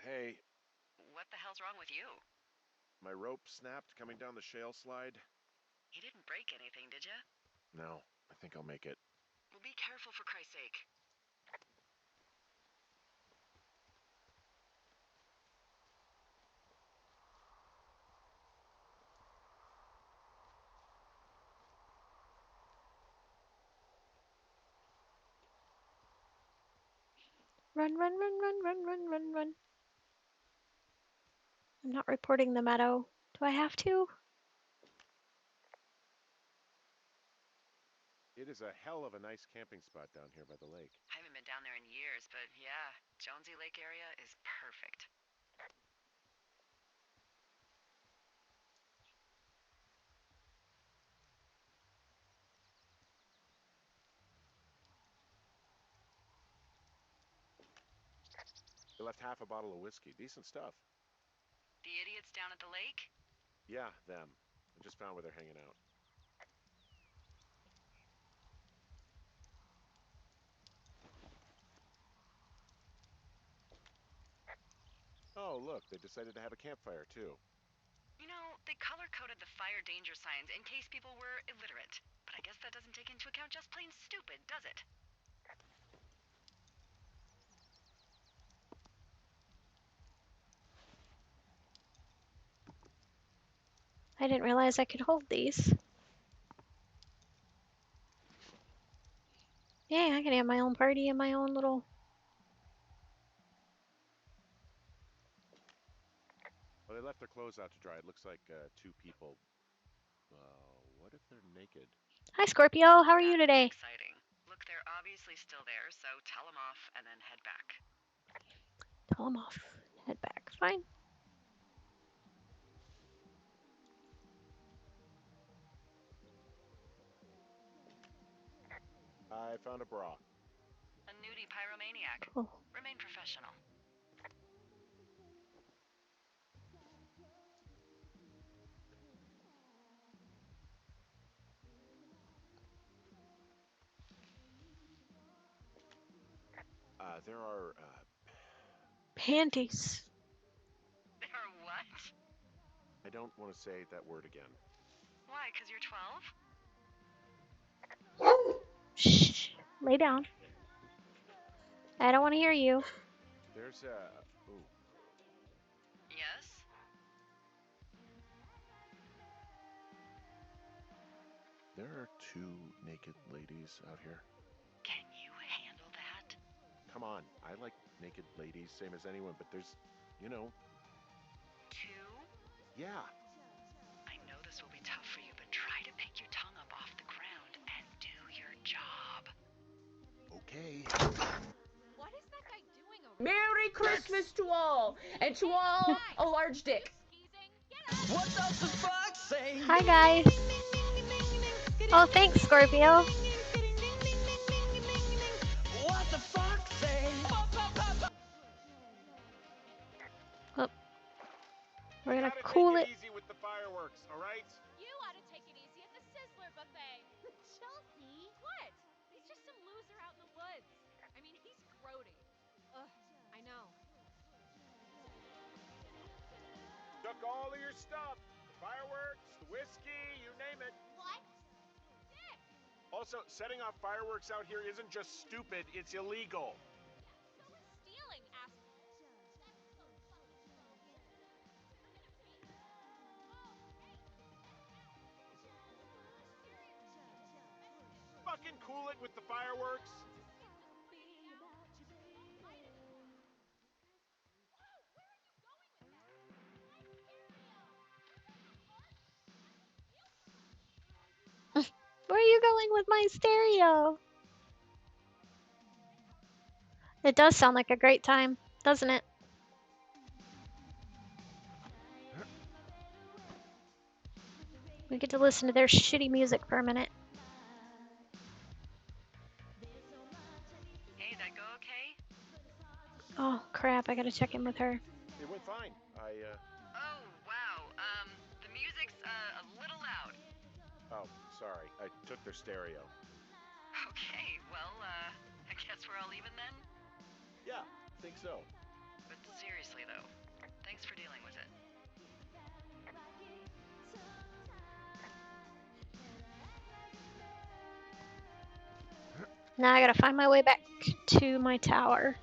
Hey, What the hell's wrong with you? my rope snapped coming down the shale slide. You didn't break anything, did you? No, I think I'll make it. Well, be careful for Christ's sake. Run, run, run, run, run, run, run, run. I'm not reporting the meadow. Do I have to? It is a hell of a nice camping spot down here by the lake. I haven't been down there in years, but yeah, Jonesy Lake area is perfect. They left half a bottle of whiskey. Decent stuff. The idiots down at the lake? Yeah, them. I just found where they're hanging out. Oh, look, they decided to have a campfire, too. You know, they color-coded the fire danger signs in case people were illiterate. But I guess that doesn't take into account just plain stupid, does it? I didn't realize I could hold these. Yeah, I can have my own party and my own little. Well, they left their clothes out to dry. It looks like two people. What if they're naked? Hi, Scorpio. How are you That would be today? exciting. Look, they're obviously still there, so tell them off and then head back. Tell them off. Head back. Fine. I found a bra. A nudie pyromaniac. Cool. Remain professional. There are. Panties. There are what? I don't want to say that word again. Why, 'cause you're 12? Shh. Lay down. I don't want to hear you. There's Ooh. Yes? There are two naked ladies out here. Can you handle that? Come on, I like naked ladies, same as anyone, but there's, you know, Two? yeah. I know this will be tough for you, but try to pick your tongue up off the ground and do your job. Okay. What is that guy doing over Merry Christmas to all, and to all a large dick. What does the fox say? Hi, guys. Oh, thanks, Scorpio. What the fox say? We're gonna Gotta cool take it. it easy with the fireworks, all right? You ought to take it easy at the Sizzler buffet. Chelsea? What? He's just some loser out in the woods. I mean, he's grody. Ugh, I know. Took all of your stuff. The fireworks, the whiskey, you name it. What? Dick! Also, setting off fireworks out here isn't just stupid, it's illegal. So is stealing, ass. Fucking cool it with the fireworks. Where are you going with my stereo? It does sound like a great time, doesn't it? We get to listen to their shitty music for a minute. Hey, that go okay? Oh, crap. I gotta check in with her. It went fine. Oh, wow. The music's, a little loud. Oh, sorry. I took their stereo. Okay, well, I guess we're all even then? Yeah, think so. But seriously, though, thanks for dealing with it. Now I gotta find my way back to my tower.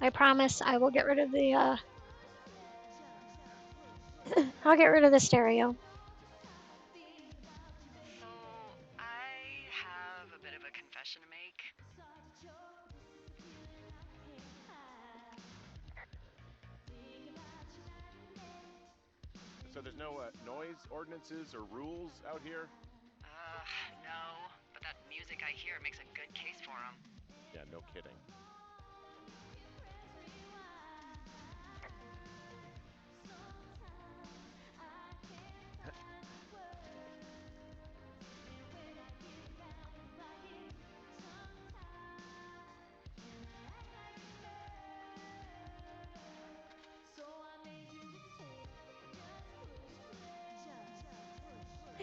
I promise I will get rid of the, I'll get rid of the stereo. So, I have a bit of a confession to make. So there's no noise ordinances or rules out here? No, but that music I hear makes a good case for him. Yeah, no kidding.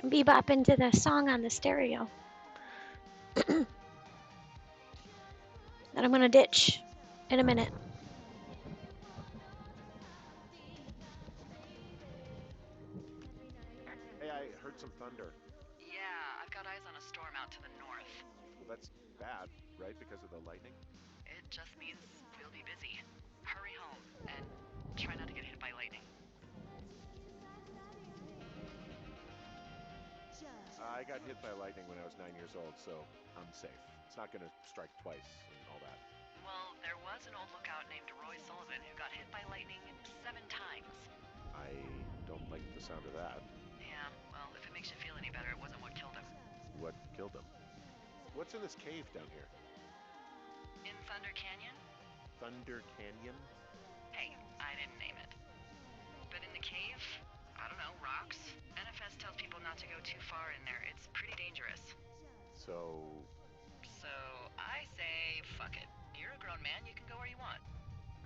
And bebop into the song on the stereo. that I'm gonna ditch in a minute. Hey, I heard some thunder. Yeah, I've got eyes on a storm out to the north. Well, that's bad, right? Because of the lightning? It just means we'll be busy. Hurry home and try not to get hit by lightning. I got hit by lightning when I was 9 years old, so I'm safe. It's not going to strike twice and all that. Well, there was an old lookout named Roy Sullivan who got hit by lightning 7 times. I don't like the sound of that. Yeah, well, if it makes you feel any better, it wasn't what killed him. What killed him? What's in this cave down here? In Thunder Canyon? Thunder Canyon? Hey, I didn't name it. But in the cave, I don't know, rocks? NFS tells people not to go too far in there. It's pretty dangerous. So, So I say, fuck it. You're a grown man, you can go where you want.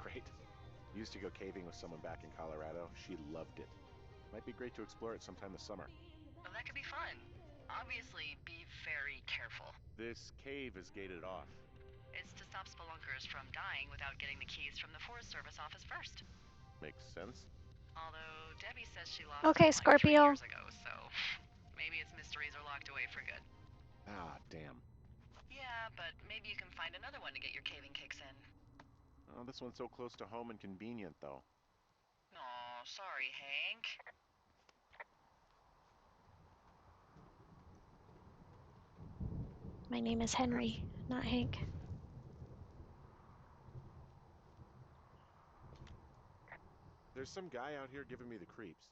great. Used to go caving with someone back in Colorado. She loved it. Might be great to explore it sometime this summer. Well, that could be fun. Obviously, be very careful. This cave is gated off. It's to stop spelunkers from dying without getting the keys from the Forest Service office first. Makes sense. Although Debbie says she lost Okay, them like 3 Scorpio. years ago, so maybe its mysteries are locked away for good. Ah, damn. Yeah, but maybe you can find another one to get your caving kicks in. Oh, this one's so close to home and convenient, though. Aw, sorry, Hank. My name is Henry, not Hank. There's some guy out here giving me the creeps.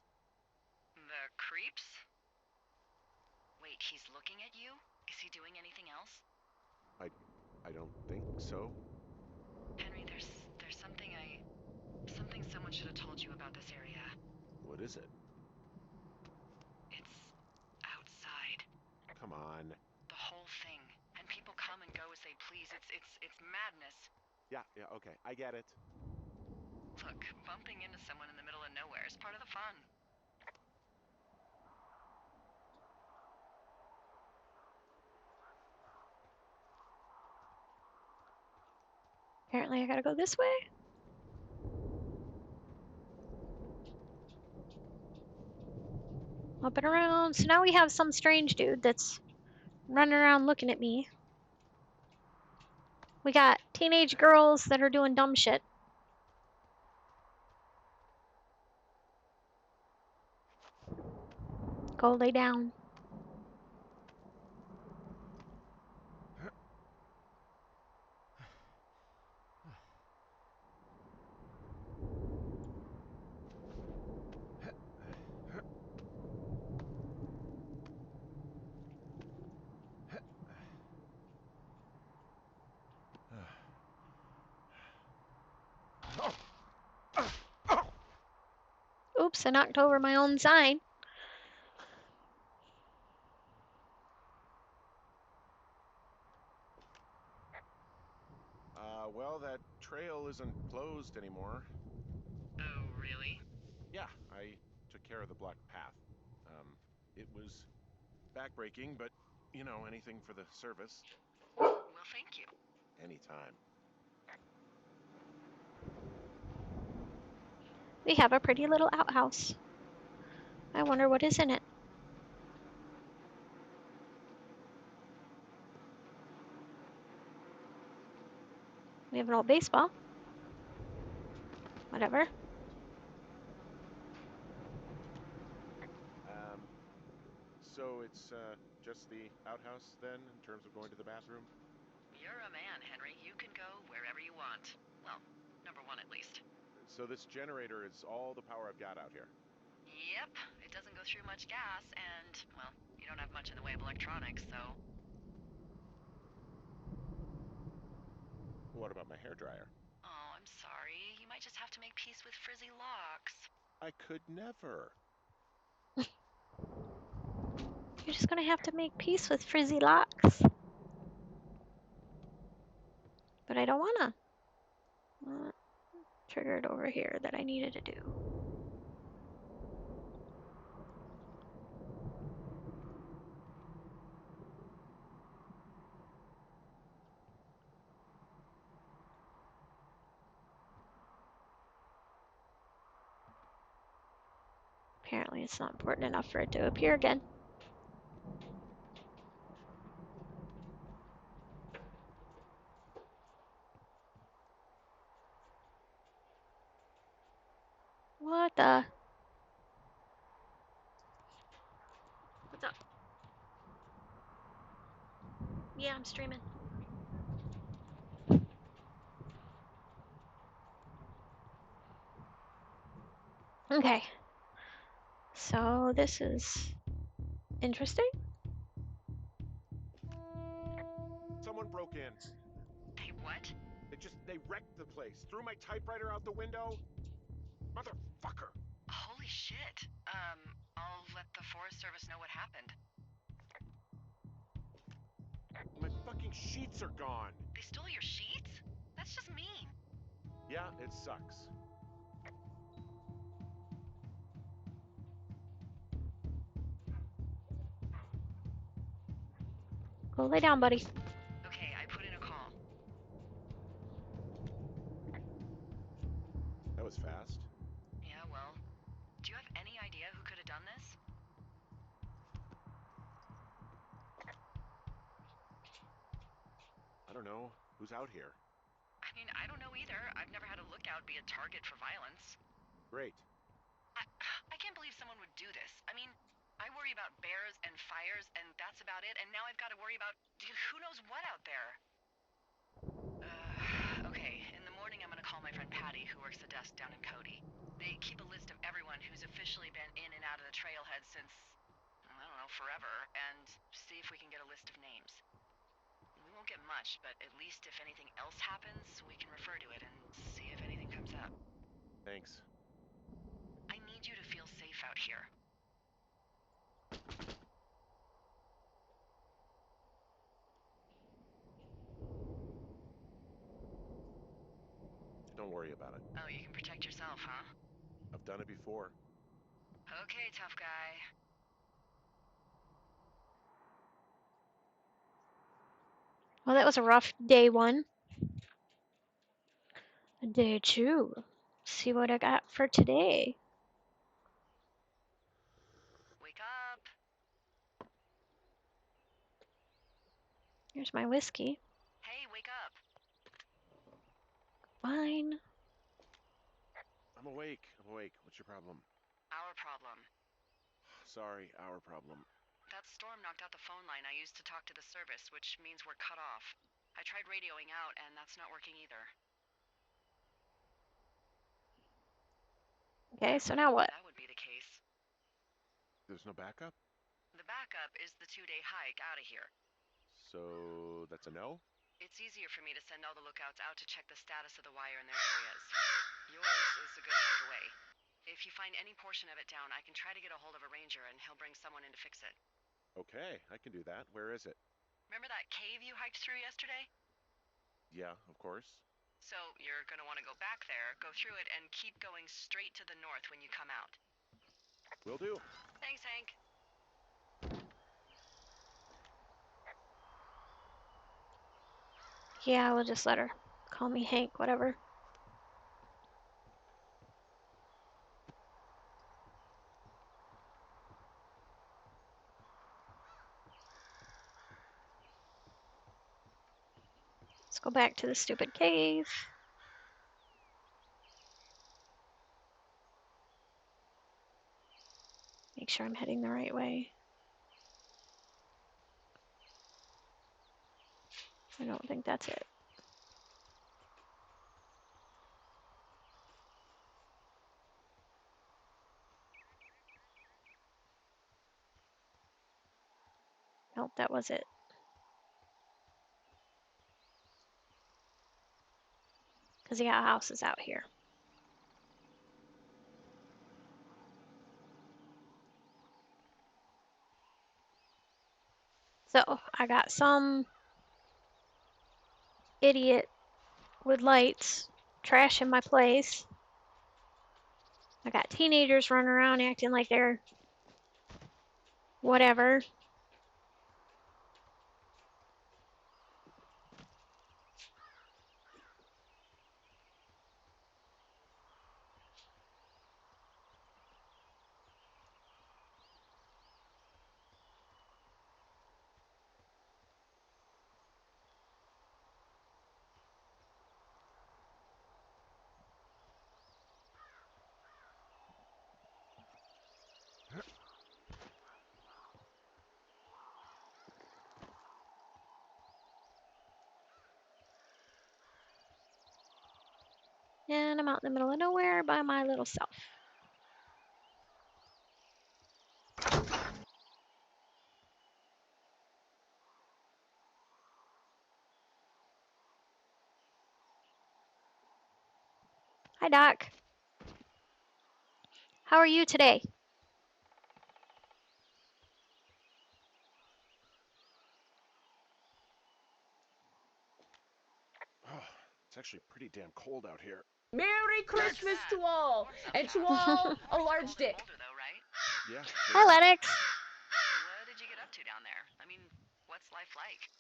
The creeps? Wait, he's looking at you? Is he doing anything else? I don't think so. Henry, there's something someone should have told you about this area. What is it? It's outside. Come on. The whole thing. And people come and go as they please. It's madness. Yeah, okay. I get it. Look, bumping into someone in the middle of nowhere is part of the fun. Apparently I gotta go this way. Up and around. So now we have some strange dude that's running around looking at me. We got teenage girls that are doing dumb shit. Go lay down. Oops, I knocked over my own sign. Well, that trail isn't closed anymore. Oh, really? Yeah, I took care of the blocked path. It was backbreaking, but, you know, anything for the service. Well, thank you. Anytime. We have a pretty little outhouse. I wonder what is in it. We have an old baseball. Whatever. So it's just the outhouse then, in terms of going to the bathroom? You're a man, Henry. You can go wherever you want. Well, number one at least. So this generator is all the power I've got out here. Yep, it doesn't go through much gas, and, well, you don't have much in the way of electronics, so... What about my hairdryer? Oh, I'm sorry. You might just have to make peace with frizzy locks. I could never. You're just gonna have to make peace with frizzy locks. But I don't wanna. Triggered over here that I needed to do. Apparently it's not important enough for it to appear again. What the? What's up? Yeah, I'm streaming. Okay. So this is interesting. Someone broke in. Hey, what? They wrecked the place. Threw my typewriter out the window. Motherfucker. Holy shit. I'll let the Forest Service know what happened. My fucking sheets are gone. They stole your sheets? That's just mean. Yeah, it sucks. Go lay down, buddy. Okay, I put in a call. That was fast. Yeah, well, do you have any idea who could have done this? I don't know. Who's out here? I mean, I don't know either. I've never had a lookout be a target for violence. Great. I, I can't believe someone would do this. I mean, I worry about bears and fires, and that's about it, and now I've got to worry about who knows what out there. Okay, in the morning I'm gonna call my friend Patty, who works the desk down in Cody. They keep a list of everyone who's officially been in and out of the trailhead since, I don't know, forever, and see if we can get a list of names. We won't get much, but at least if anything else happens, we can refer to it and see if anything comes up. Thanks. I need you to feel safe out here. Don't worry about it. Oh, you can protect yourself, huh? I've done it before. Okay, tough guy. Well, that was a rough day one. Day two. See what I got for today. Wake up. Here's my whiskey. Hey, wake up. Fine. I'm awake. What's your problem? Our problem. Sorry, our problem. That storm knocked out the phone line I used to talk to the service, which means we're cut off. I tried radioing out, and that's not working either. Okay, so now what? That would be the case. There's no backup? The backup is the 2-day hike out of here. So that's a no? It's easier for me to send all the lookouts out to check the status of the wire in their areas. Yours is a good hike away. If you find any portion of it down, I can try to get a hold of a ranger and he'll bring someone in to fix it. Okay, I can do that. Where is it? Remember that cave you hiked through yesterday? Yeah, of course. So you're gonna want to go back there, go through it, and keep going straight to the north when you come out. Will do. Thanks, Hank. Yeah, we'll just let her call me Hank, whatever. Let's go back to the stupid cave. Make sure I'm heading the right way. I don't think that's it. Nope, that was it. Because the house is out here. So, I got some idiot with lights trashing my place. I got teenagers running around acting like they're whatever. And I'm out in the middle of nowhere by my little self. Hi, Doc. How are you today? Oh, it's actually pretty damn cold out here. Merry Christmas that. to all, and to all a large dick. Older though, right? Yeah. Hi, Lennox. What did you get up to down there? I mean, what's life like?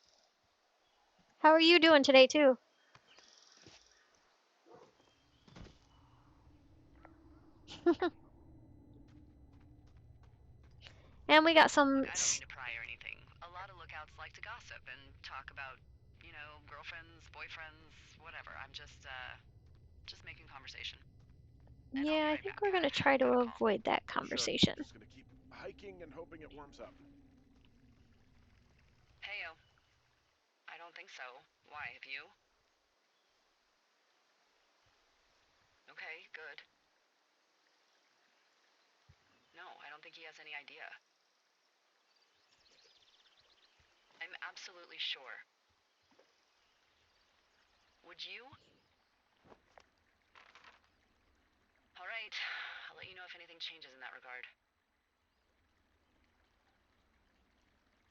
How are you doing today, too? And we got some. I don't mean to pry or anything. A lot of lookouts like to gossip and talk about, girlfriends, boyfriends, whatever. I'm just making conversation. And I'll Yeah, be I right think back. we're going to try Got to a call. avoid that Sure. conversation. Just gonna keep hiking and hoping it warms up. Heyo. I don't think so. Why, have you? Okay, good. No, I don't think he has any idea. I'm absolutely sure. Would you? All right. I'll let you know if anything changes in that regard.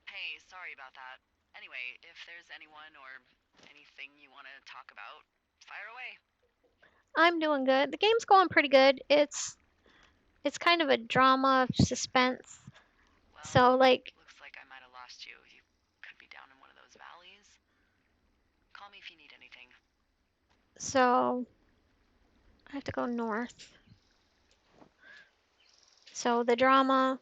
Hey, sorry about that. Anyway, if there's anyone or anything you want to talk about, fire away. I'm doing good. The game's going pretty good. It's kind of a drama, suspense. Well, So, like, looks like I might have lost you. You could be down in one of those valleys. Call me if you need anything. so I have to go north. So the drama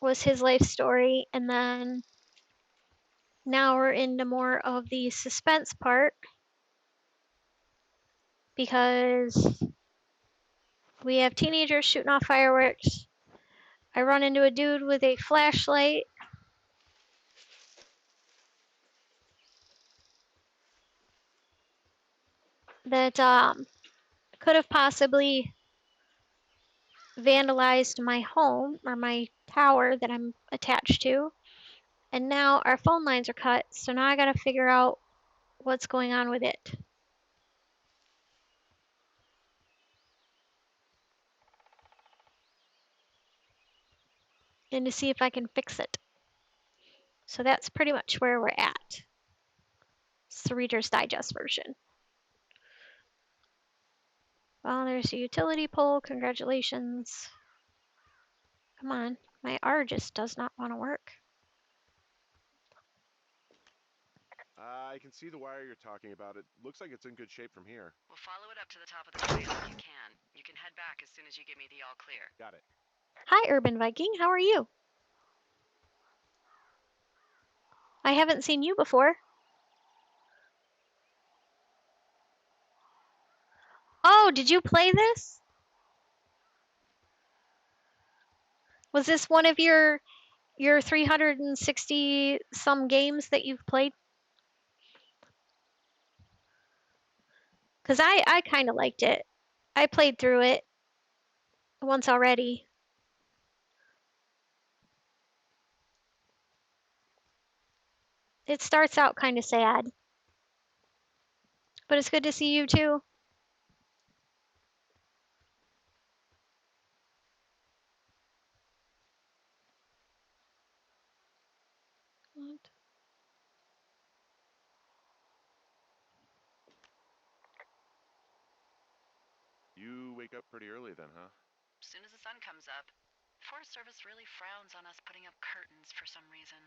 was his life story, and then now we're into more of the suspense part because we have teenagers shooting off fireworks. I run into a dude with a flashlight that could have possibly vandalized my home or my tower that I'm attached to. And now our phone lines are cut, so now I gotta figure out what's going on with it. And to see if I can fix it. So that's pretty much where we're at. It's the Reader's Digest version. Well, there's a utility pole. Congratulations. Come on. My R just does not want to work. I can see the wire you're talking about. It looks like it's in good shape from here. We'll follow it up to the top of the trail if you can. You can head back as soon as you give me the all clear. Got it. Hi, Urban Viking. How are you? I haven't seen you before. Oh, did you play this? Was this one of your 360 some games that you've played? Because I kind of liked it. I played through it once already. It starts out kind of sad. But it's good to see you too. What? You wake up pretty early then, huh? As soon as the sun comes up. The Forest Service really frowns on us putting up curtains for some reason.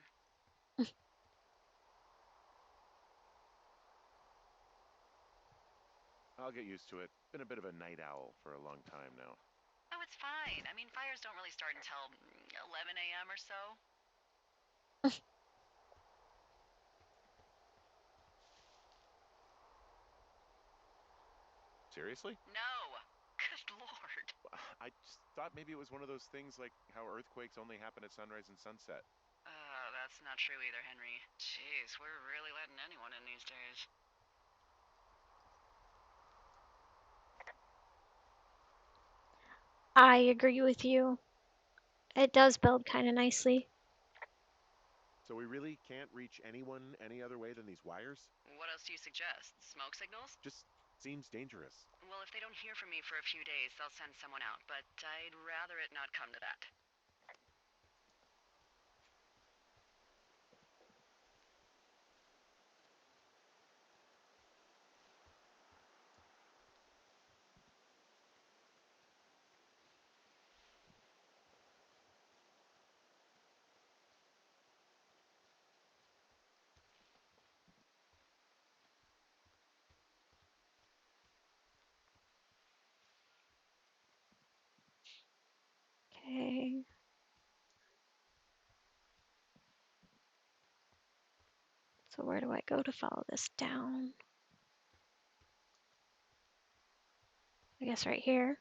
I'll get used to it. Been a bit of a night owl for a long time now. Oh, it's fine. I mean, fires don't really start until 11 a.m. or so. Seriously? No. Good lord. I just thought maybe it was one of those things like how earthquakes only happen at sunrise and sunset. That's not true either, Henry. Jeez, we're really letting anyone in these days. I agree with you. It does build kind of nicely. So we really can't reach anyone any other way than these wires? What else do you suggest? Smoke signals? Just seems dangerous. Well, if they don't hear from me for a few days, they'll send someone out, but I'd rather it not come to that. Okay. So where do I go to follow this down? I guess right here.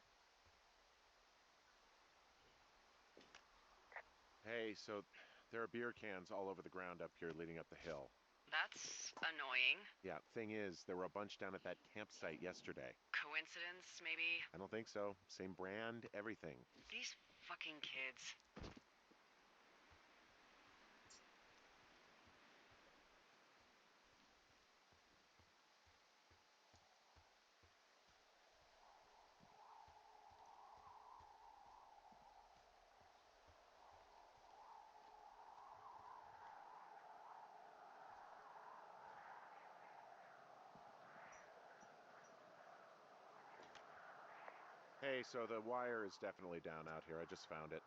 Hey, so there are beer cans all over the ground up here leading up the hill. That's annoying. Yeah, thing is, there were a bunch down at that campsite yesterday. Coincidence, maybe? I don't think so. Same brand, everything. These fucking kids. Hey, so the wire is definitely down out here. I just found it.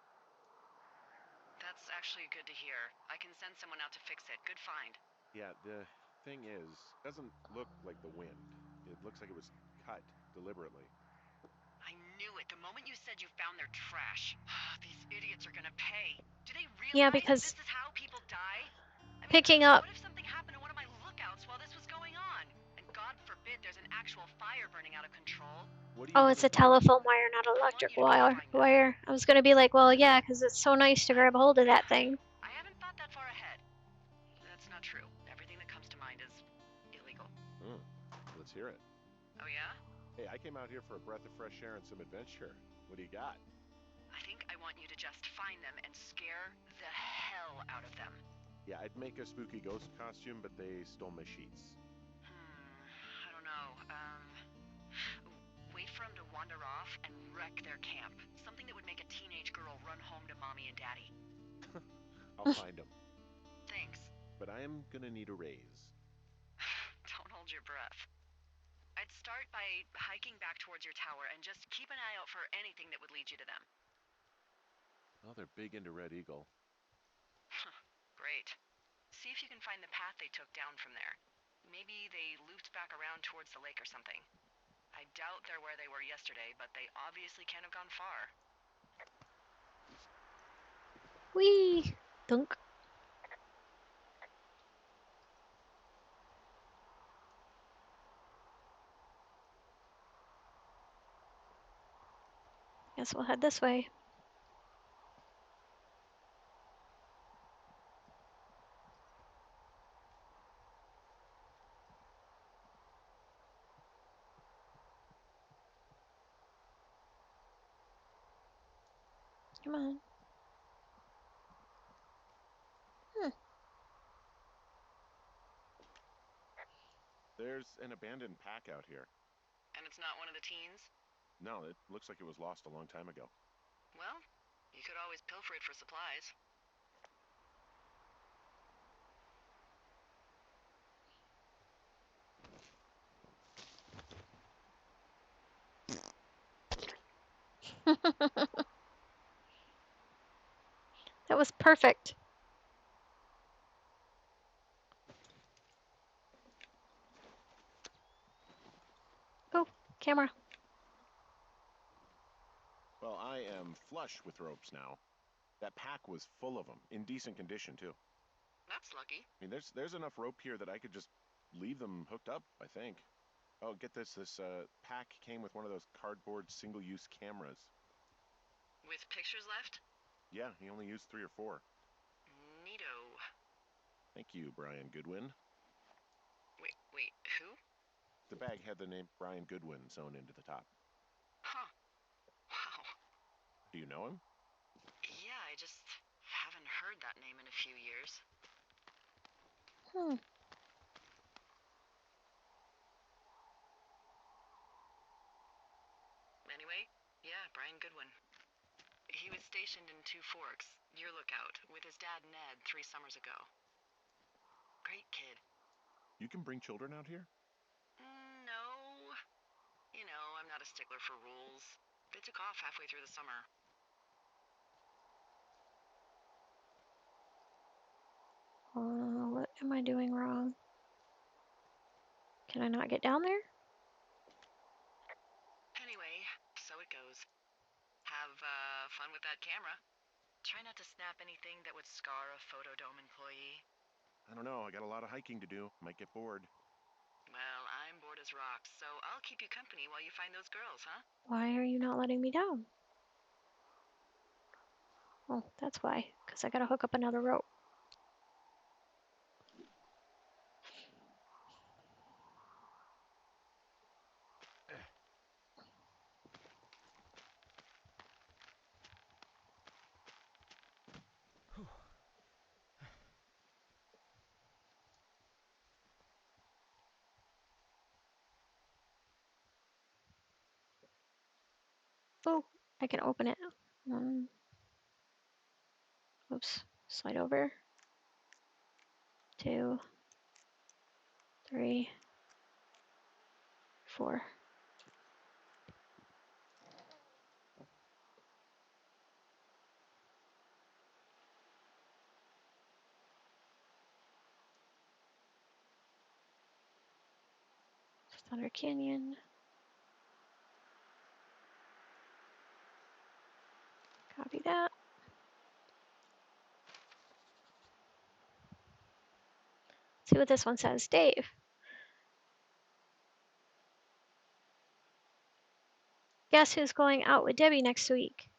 That's actually good to hear. I can send someone out to fix it. Good find. Yeah, the thing is, it doesn't look like the wind. It looks like it was cut deliberately. I knew it the moment you said you found their trash. These idiots are gonna pay. Do they Yeah, realize because this is how people die? I mean, picking up. what if something happened to one of my lookouts while this was going on? And God forbid there's an actual fire burning out of control. What are you Oh, gonna it's a do? telephone wire, not I want electric you to go find them. wire. I was gonna be like, well, yeah, because it's so nice to grab a hold of that thing. I haven't thought that far ahead. That's not true. Everything that comes to mind is illegal. Let's hear it. Oh yeah? Hey, I came out here for a breath of fresh air and some adventure. What do you got? I think I want you to just find them and scare the hell out of them. Yeah, I'd make a spooky ghost costume, but they stole my sheets. I don't know. Wait for them to wander off and wreck their camp. Something that would make a teenage girl run home to mommy and daddy. I'll find them. Thanks. But I am gonna need a raise. Don't hold your breath. I'd start by hiking back towards your tower and just keep an eye out for anything that would lead you to them. Oh, they're big into Red Eagle. Great. See if you can find the path they took down from there. Maybe they looped back around towards the lake or something. I doubt they're where they were yesterday, but they obviously can't have gone far. Whee! Dunk. Guess we'll head this way. Come on. There's an abandoned pack out here. And it's not one of the teens? No, it looks like it was lost a long time ago. Well, you could always pilfer it for supplies. That was perfect. Oh, camera. Well, I am flush with ropes now. That pack was full of them, in decent condition too. That's lucky. I mean, there's enough rope here that I could just leave them hooked up, I think. Oh, get this. This pack came with one of those cardboard single-use cameras. With pictures left? Yeah, he only used 3 or 4. Neato. Thank you, Brian Goodwin. Wait, who? The bag had the name Brian Goodwin sewn into the top. Huh. Wow. Do you know him? Yeah, I just haven't heard that name in a few years. Hmm. Anyway, yeah, Brian Goodwin. He was stationed in Two Forks, your lookout, with his dad Ned 3 summers ago. Great kid. You can bring children out here? No. You know, I'm not a stickler for rules. They took off halfway through the summer. What am I doing wrong? Can I not get down there? Anyway, so it goes. Have fun with that camera. Try not to snap anything that would scar a Photodome employee. I don't know. I got a lot of hiking to do. Might get bored. Well, I'm bored as rocks, so I'll keep you company while you find those girls, huh? Why are you not letting me down? Oh, that's why. Because I gotta hook up another rope. Oh, I can open it. Oops. Slide over. 2, 3, 4. Thunder Canyon. Copy that. See what this one says. Dave. Guess who's going out with Debbie next week?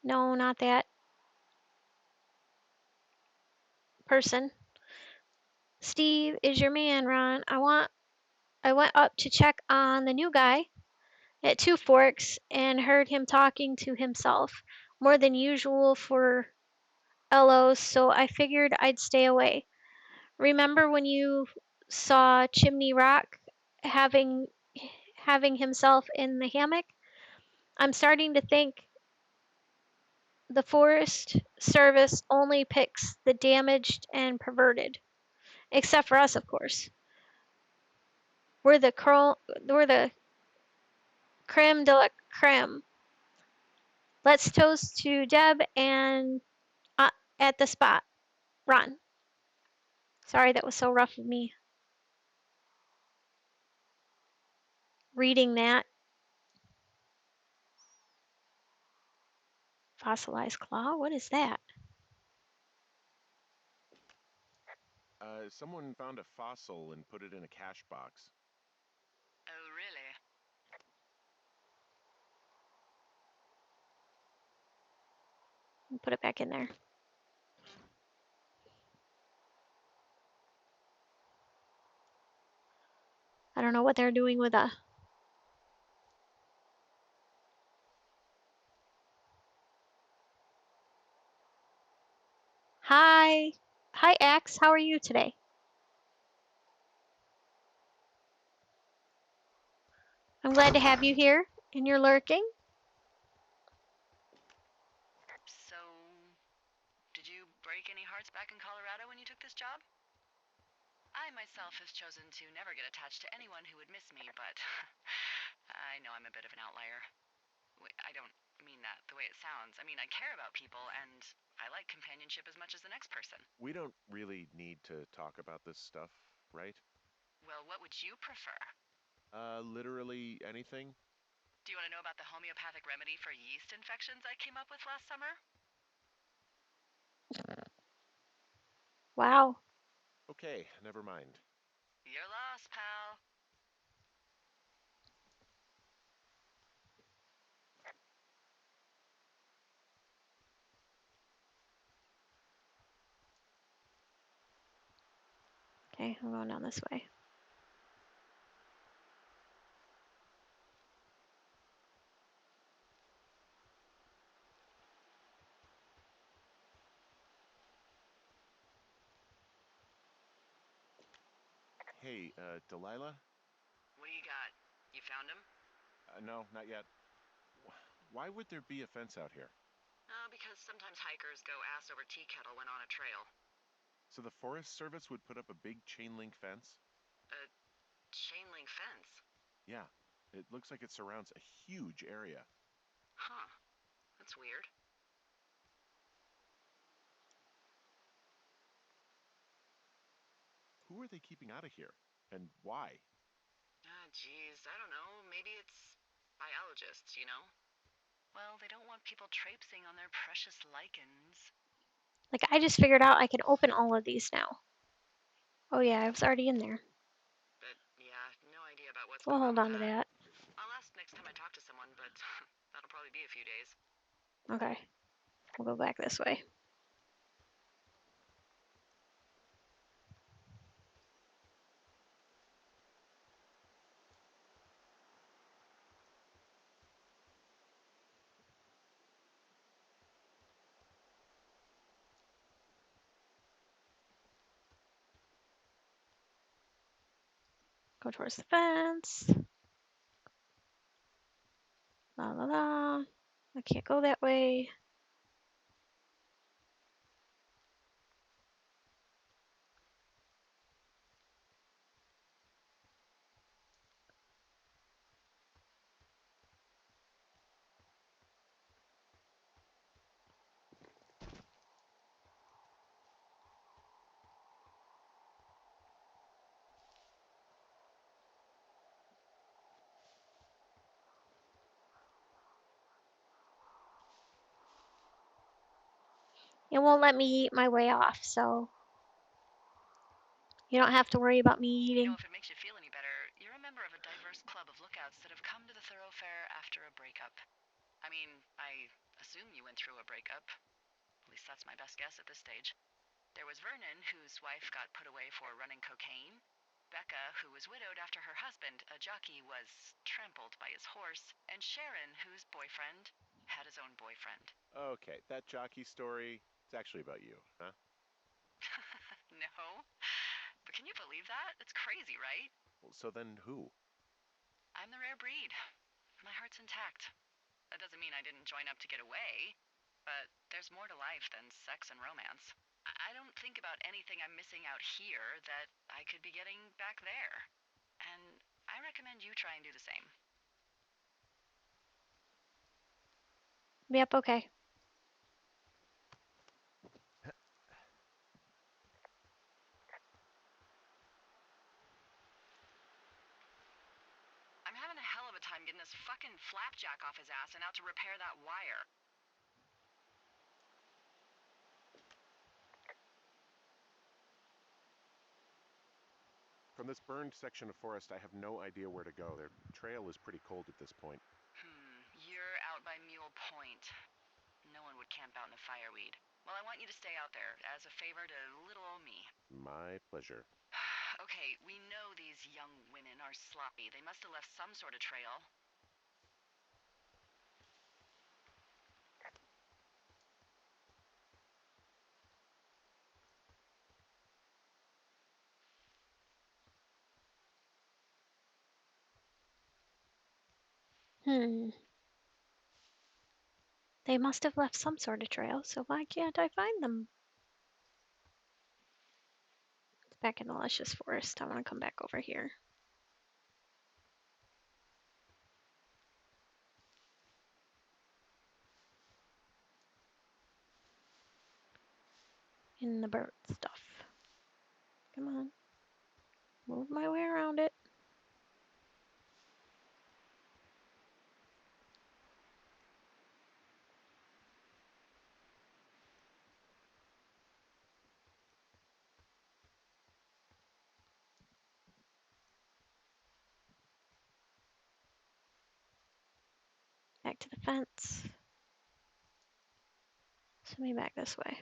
No, not that person. Steve is your man, Ron. I went up to check on the new guy at Two Forks and heard him talking to himself more than usual for LOs, so I figured I'd stay away. Remember when you saw Chimney Rock having himself in the hammock? I'm starting to think the Forest Service only picks the damaged and perverted. Except for us, of course. We're the creme de la creme. Let's toast to Deb and at the spot. Ron. Sorry that was so rough of me reading that. Fossilized claw? What is that? Someone found a fossil and put it in a cash box. Oh, really? Put it back in there. I don't know what they're doing with a. Hi. Hi, Axe. How are you today? I'm glad to have you here and you're lurking. So, did you break any hearts back in Colorado when you took this job? I myself have chosen to never get attached to anyone who would miss me, but I know I'm a bit of an outlier. I don't mean that the way it sounds. I mean, I care about people, and I like companionship as much as the next person. We don't really need to talk about this stuff, right? Well, what would you prefer? Literally anything? Do you want to know about the homeopathic remedy for yeast infections I came up with last summer? Wow. Okay, never mind. You're lost, pal. Okay, I'm going down this way. Hey, Delilah? What do you got? You found him? No, not yet. Why would there be a fence out here? Because sometimes hikers go ass over tea kettle when on a trail. So the Forest Service would put up a big chain link fence? A chain link fence? Yeah, it looks like it surrounds a huge area. Huh. That's weird. Who are they keeping out of here? And why? Geez, I don't know. Maybe it's biologists, you know? Well, they don't want people traipsing on their precious lichens. Like, I just figured out I can open all of these now. Oh yeah, I was already in there. But yeah, no idea about what's We'll going hold on on with to that. that. I'll ask next time I talk to someone, but that'll probably be a few days. Okay. We'll go back this way. Go towards the fence. La la la. I can't go that way. It won't let me eat my way off, so you don't have to worry about me You eating. know, if it makes you feel any better, you're a member of a diverse club of lookouts that have come to the thoroughfare after a breakup. I mean, I assume you went through a breakup. At least that's my best guess at this stage. There was Vernon, whose wife got put away for running cocaine. Becca, who was widowed after her husband, a jockey, was trampled by his horse. And Sharon, whose boyfriend had his own boyfriend. Okay, that jockey story, it's actually about you, huh? No? But can you believe that? It's crazy, right? Well, so then who? I'm the rare breed. My heart's intact. That doesn't mean I didn't join up to get away, but there's more to life than sex and romance. I don't think about anything I'm missing out here that I could be getting back there. And I recommend you try and do the same. Yep, okay. I'm having a hell of a time getting this fucking flapjack off his ass and out to repair that wire. From this burned section of forest, I have no idea where to go. Their trail is pretty cold at this point. You're out by Mule Point. No one would camp out in the fireweed. Well, I want you to stay out there as a favor to little old me. My pleasure. Okay, we know these young women are sloppy. They must have left some sort of trail. Hmm. They must have left some sort of trail, so why can't I find them? It's back in the luscious forest. I want to come back over here. In the bird stuff. Come on. Move my way around it. Back to the fence. Send me back this way.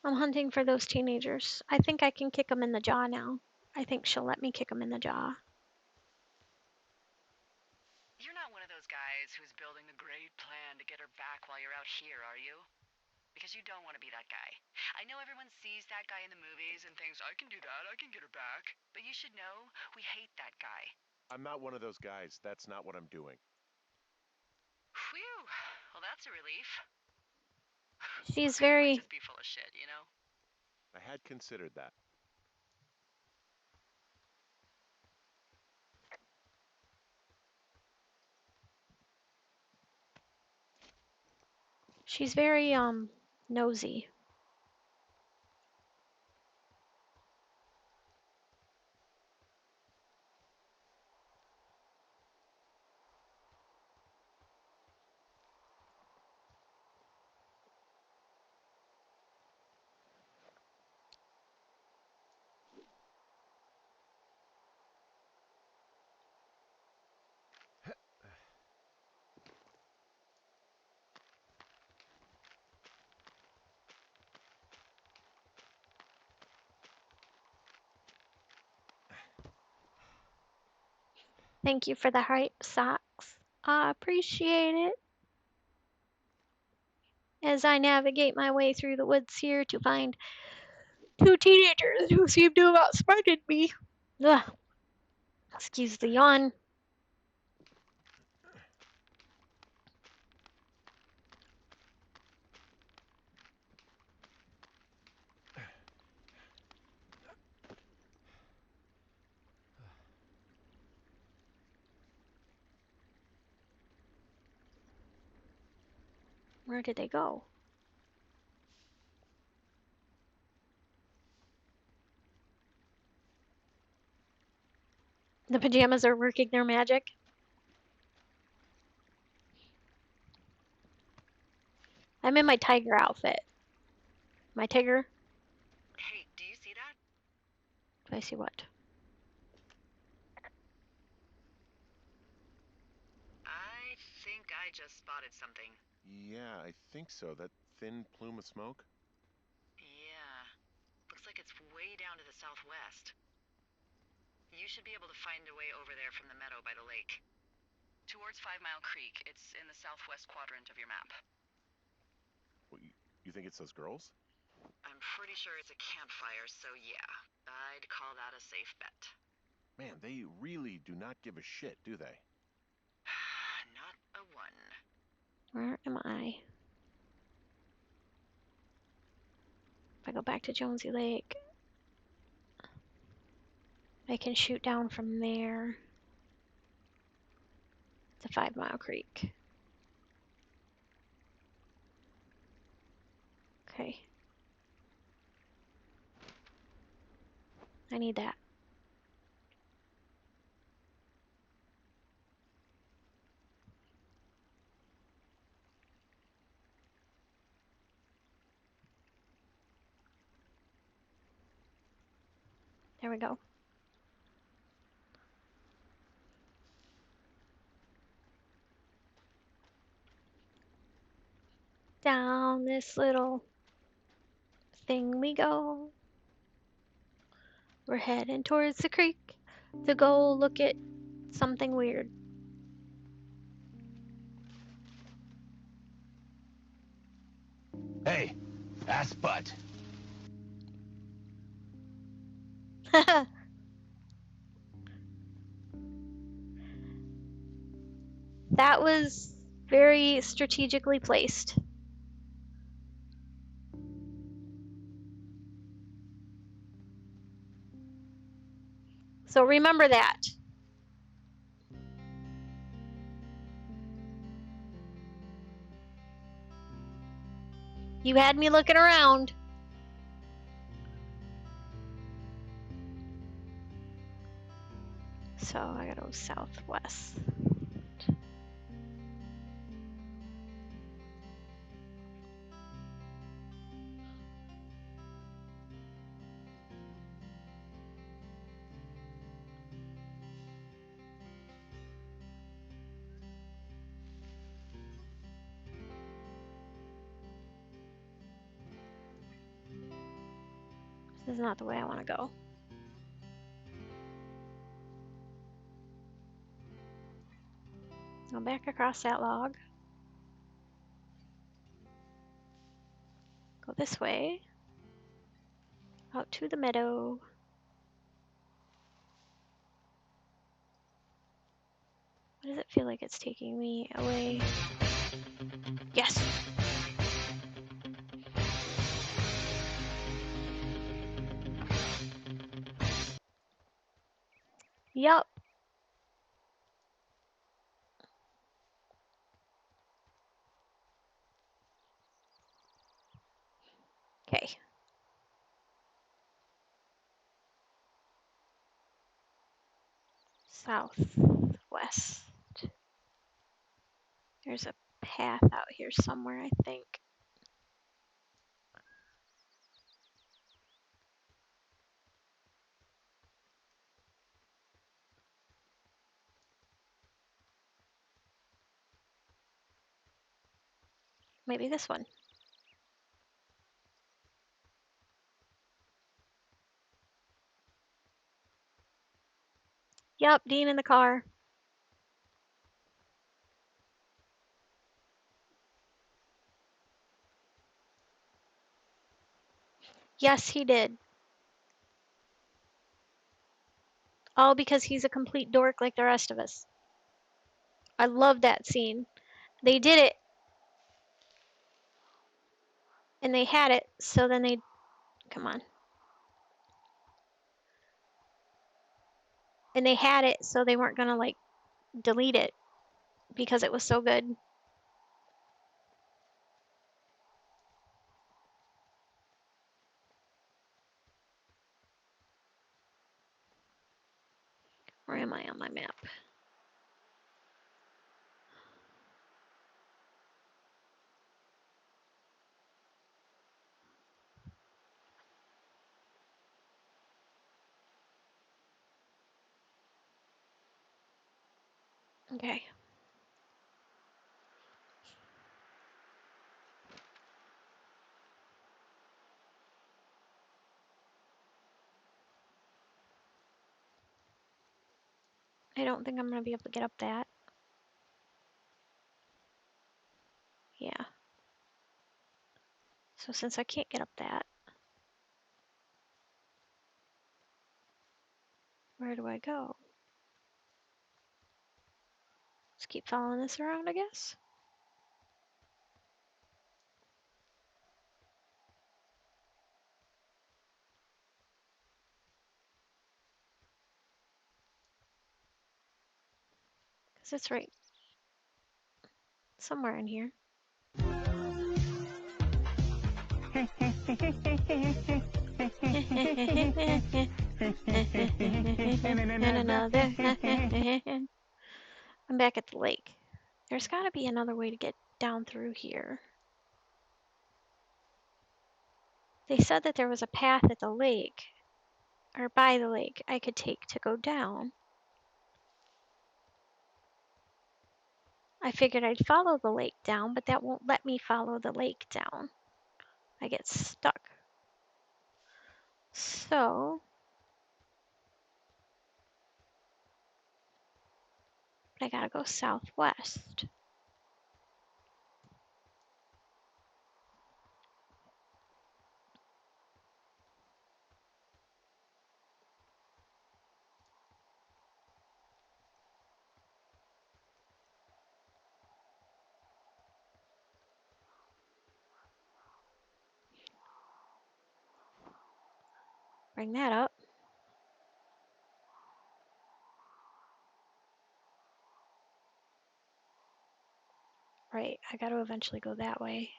I'm hunting for those teenagers. I think I can kick them in the jaw now. I think she'll let me kick him in the jaw. You're not one of those guys who's building the great plan to get her back while you're out here, are you? Because you don't want to be that guy. I know everyone sees that guy in the movies and thinks, I can do that, I can get her back. But you should know, we hate that guy. I'm not one of those guys. That's not what I'm doing. Phew. Well, that's a relief. She's Look, I very... might just be full of shit, you know? I had considered that. She's very, nosy. Thank you for the hype socks. I appreciate it. As I navigate my way through the woods here to find two teenagers who seem to have outsmarted me. Ugh. Excuse the yawn. Where did they go? The pajamas are working their magic. I'm in my tiger outfit. My tiger? Hey, do you see that? Do I see what? I think I just spotted something. Yeah, I think so. That thin plume of smoke? Yeah. Looks like it's way down to the southwest. You should be able to find a way over there from the meadow by the lake. Towards 5 Mile Creek. It's in the southwest quadrant of your map. What, you think it's those girls? I'm pretty sure it's a campfire, so yeah. I'd call that a safe bet. Man, they really do not give a shit, do they? Not a one. Where am I? If I go back to Jonesy Lake, I can shoot down from there to 5 Mile Creek. Okay. I need that. There we go. Down this little thing we go. We're heading towards the creek to go look at something weird. Hey, ass butt. That was very strategically placed. So remember that. You had me looking around. So I gotta go southwest. This is not the way I want to go. Go back across that log. Go this way. Out to the meadow. Why does it feel like it's taking me away? Yes! Yup. Okay. Southwest. There's a path out here somewhere, I think. Maybe this one. Yup, Dean in the car. Yes, he did. All because he's a complete dork like the rest of us. I love that scene. They did it. And they had it, so then they... Come on. And they had it, so they weren't gonna, like, delete it. Because it was so good. Where am I on my map? Okay. I don't think I'm gonna be able to get up that. Yeah. So since I can't get up that, where do I go? Just keep following this around, I guess? Because it's right somewhere in here. And another. I'm back at the lake. There's gotta be another way to get down through here. They said that there was a path at the lake, or by the lake, I could take to go down. I figured I'd follow the lake down, but that won't let me follow the lake down. I get stuck. So, I gotta go southwest. Bring that up. Right, I gotta eventually go that way.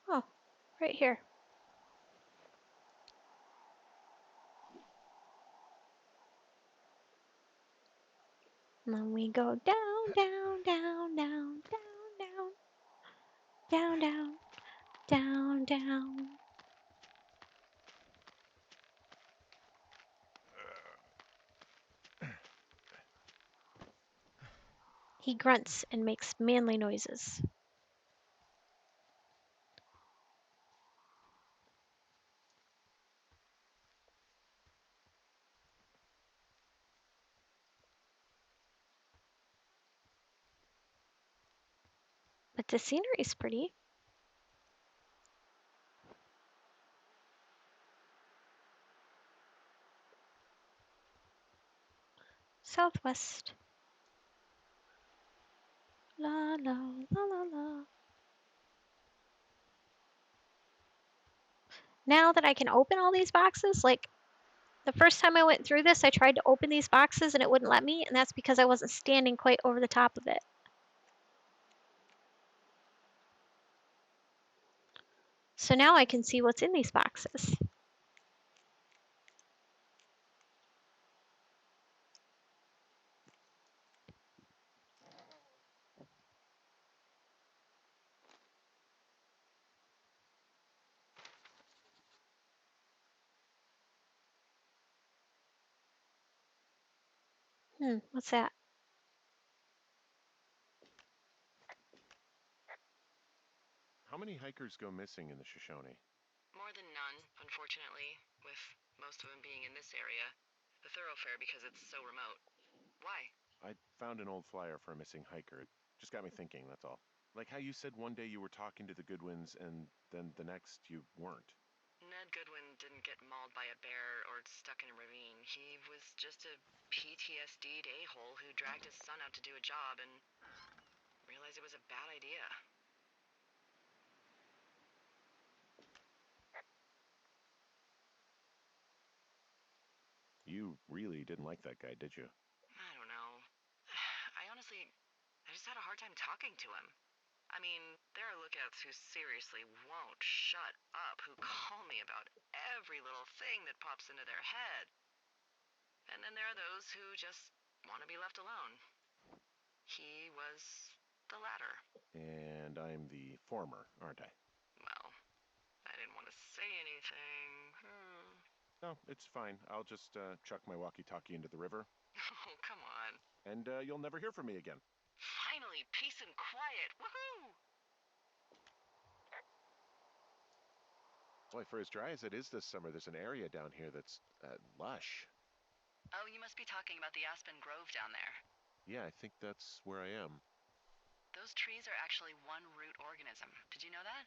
Oh, right here. And then we go down, down, down, down, down, down, down, down, down, down. He grunts and makes manly noises. The scenery's pretty. Southwest. La la la la la. Now that I can open all these boxes, like the first time I went through this, I tried to open these boxes and it wouldn't let me, and that's because I wasn't standing quite over the top of it. So now I can see what's in these boxes. What's that? How many hikers go missing in the Shoshone? More than none, unfortunately, with most of them being in this area. The thoroughfare because it's so remote. Why? I found an old flyer for a missing hiker. It just got me thinking, that's all. Like how you said one day you were talking to the Goodwins and then the next you weren't. Ned Goodwin didn't get mauled by a bear or stuck in a ravine. He was just a PTSD'd a-hole who dragged his son out to do a job and realized it was a bad idea. You really didn't like that guy, did you? I don't know. I just had a hard time talking to him. I mean, there are lookouts who seriously won't shut up, who call me about every little thing that pops into their head. And then there are those who just want to be left alone. He was the latter. And I'm the former, aren't I? Well, I didn't want to say anything. No, it's fine. I'll just chuck my walkie-talkie into the river. Oh, come on. And you'll never hear from me again. Finally, peace and quiet. Woohoo! Boy, for as dry as it is this summer, there's an area down here that's lush. Oh, you must be talking about the Aspen Grove down there. Yeah, I think that's where I am. Those trees are actually one root organism. Did you know that?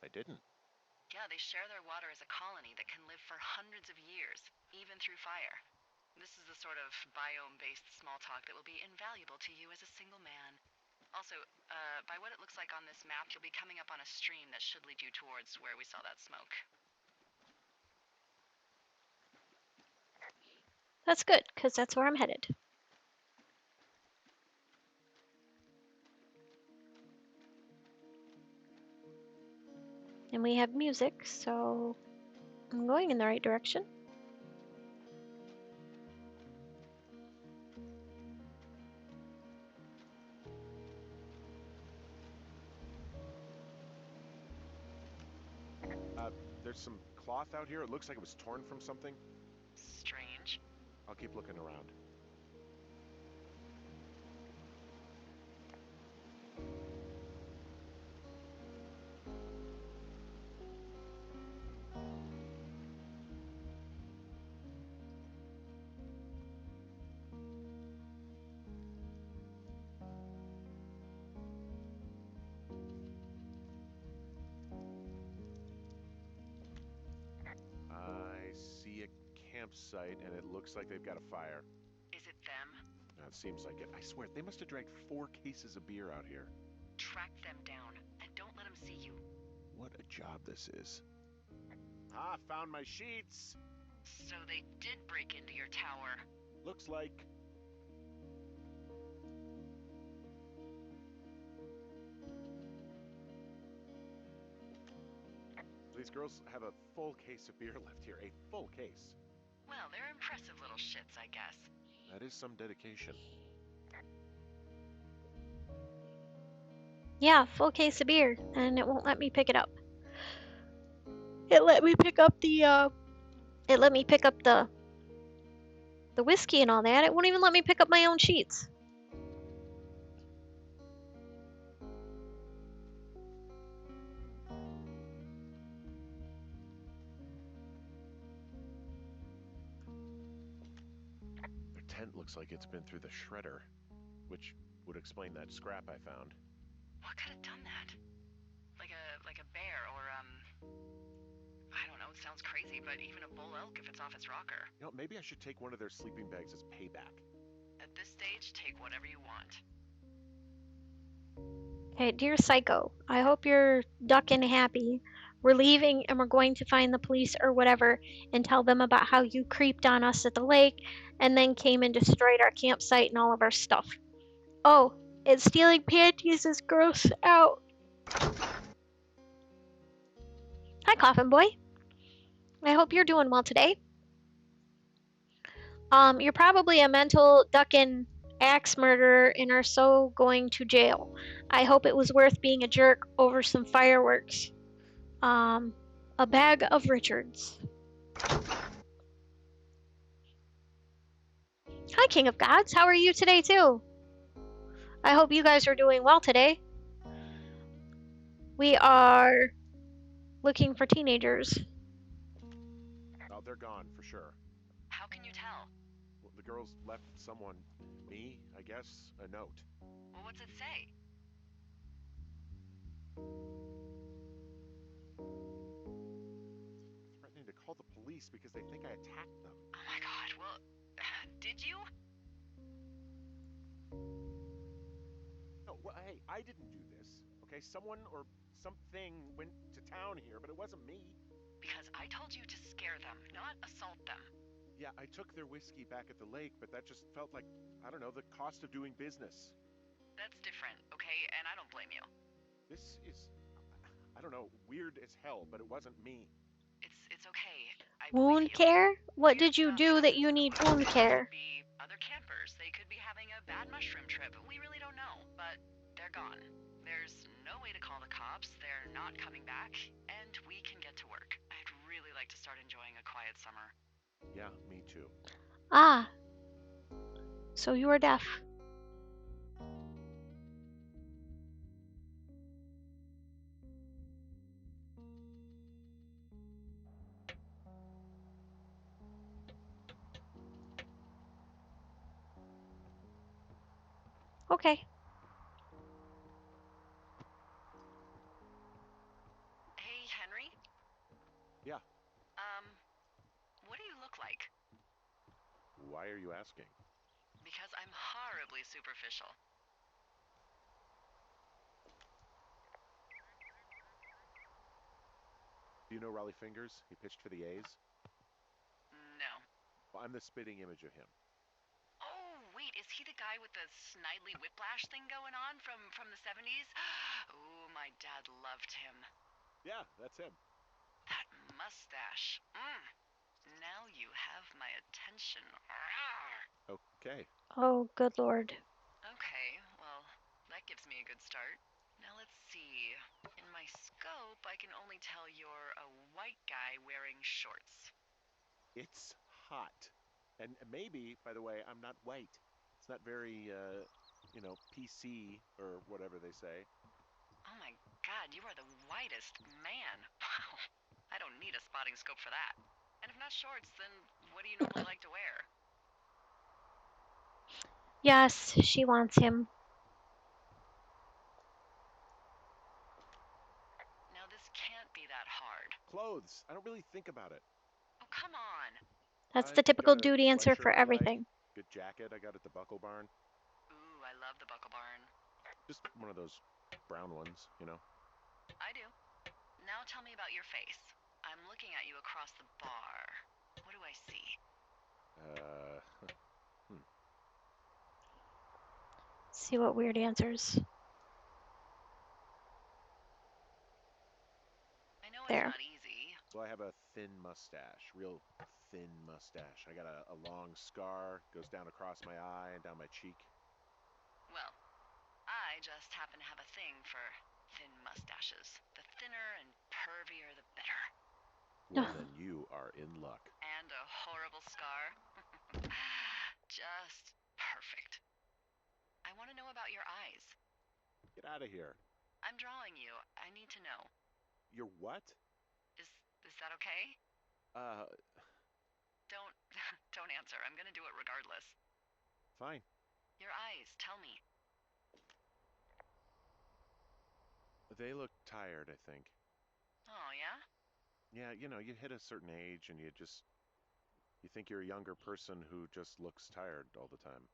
I didn't. Yeah, they share their water as a colony that can live for hundreds of years, even through fire. This is the sort of biome-based small talk that will be invaluable to you as a single man. Also, by what it looks like on this map, you'll be coming up on a stream that should lead you towards where we saw that smoke. That's good, because that's where I'm headed. And we have music, so I'm going in the right direction. There's some cloth out here. It looks like it was torn from something. Strange. I'll keep looking around. I see a campsite, and it looks like they've got a fire. Is it them? It seems like it. I swear, they must have dragged 4 cases of beer out here. Track them down, and don't let them see you. What a job this is. Ah, found my sheets! So they did break into your tower. Looks like. These girls have a full case of beer left here. A full case. Well, they're impressive little shits, I guess. That is some dedication. Yeah, full case of beer, and it won't let me pick it up. It let me pick up the whiskey and all that. It won't even let me pick up my own sheets. They're tent looks like it's been through the shredder, which would explain that scrap I found. What could have done that? Like a bear or I don't know, it sounds crazy, but even a bull elk if it's off its rocker. You know, maybe I should take one of their sleeping bags as payback. At this stage, take whatever you want. Okay, dear Psycho, I hope you're ducking happy. We're leaving and we're going to find the police or whatever and tell them about how you creeped on us at the lake and then came and destroyed our campsite and all of our stuff. Oh, and stealing panties is gross out. Hi, Coffin Boy. I hope you're doing well today. You're probably a mental ducking axe murderer and are so going to jail. I hope it was worth being a jerk over some fireworks. A bag of Richards. Hi, King of Gods. How are you today, too? I hope you guys are doing well today. We are looking for teenagers. Oh, they're gone for sure. How can you tell? Well, the girls left someone, me, I guess, a note. Well, what's it say? Threatening to call the police because they think I attacked them. Oh my god, well, did you? No, well, hey, I didn't do this. Okay, someone or something went to town here, but it wasn't me. Because I told you to scare them, not assault them. Yeah, I took their whiskey back at the lake, but that just felt like, I don't know, the cost of doing business. That's different, okay? And I don't blame you. This is, I don't know, weird as hell, but it wasn't me. It's okay. I believe Wound you. care? What Weird did you stuff do that you happens need sometimes. wound It care? could be other campers. They could be having a bad mushroom trip. We really don't know, but they're gone. There's no way to call the cops. They're not coming back, and we can get to work. I'd really like to start enjoying a quiet summer. Yeah, me too. Ah, so you are deaf. Okay. Hey, Henry? Yeah, What do you look like? why are you asking? Because I'm horribly superficial. Do you know Raleigh Fingers? He pitched for the A's. No. Well, I'm the spitting image of him. Oh, wait, is he the guy with the snidely whiplash thing going on from the 70s? Oh, my dad loved him. Yeah, that's him. That mustache. Now you have my attention. Rawr. Okay. Oh, good lord. Okay, well, that gives me a good start. Now let's see. In my scope, I can only tell you're a white guy wearing shorts. It's hot. And maybe, by the way, I'm not white. It's not very, PC or whatever they say. Oh my god, you are the whitest man. Wow. I don't need a spotting scope for that. And if not shorts, then what do you normally like to wear? Yes, she wants him. Now this can't be that hard. Clothes. I don't really think about it. Oh, come on. That's I the typical got a dude answer for sweatshirt I like, everything. good jacket I got at the Buckle Barn. Ooh, I love the Buckle Barn. Just one of those brown ones, you know. I do. Now tell me about your face. I'm looking at you across the bar. What do I see? See what weird answers. I know it's There. not easy. Well, I have a thin mustache, real thin mustache. I got a long scar, goes down across my eye and down my cheek. Well, I just happen to have a thing for thin mustaches. The thinner and pervier, the better. Well, then you are in luck. And a horrible scar. Just perfect. I want to know about your eyes. Get out of here. I'm drawing you. I need to know. You're what? Is that okay? Uh, Don't don't answer. I'm gonna do it regardless. Fine. Your eyes, tell me. They look tired, I think. Oh, yeah? Yeah, you hit a certain age and you think you're a younger person who just looks tired all the time.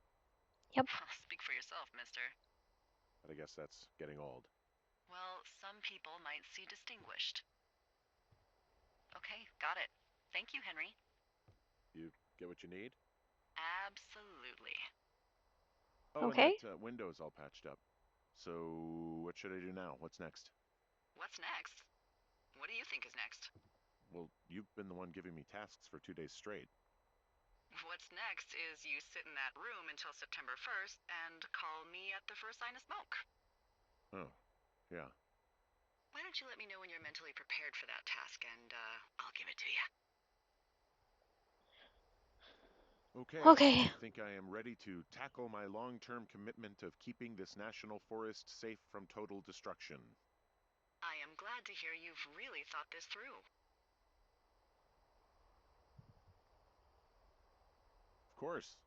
Speak for yourself, mister. But I guess that's getting old. Well, some people might see distinguished. Okay, got it. Thank you, Henry. You get what you need? Absolutely. Oh, and Okay. that window's all patched up. So, what should I do now? What's next? What's next? What do you think is next? Well, you've been the one giving me tasks for 2 days straight. What's next is you sit in that room until September 1st and call me at the first sign of smoke. Oh, yeah. Why don't you let me know when you're mentally prepared for that task and I'll give it to you. Okay, Okay. I think I am ready to tackle my long-term commitment of keeping this national forest safe from total destruction. I am glad to hear you've really thought this through. Of course.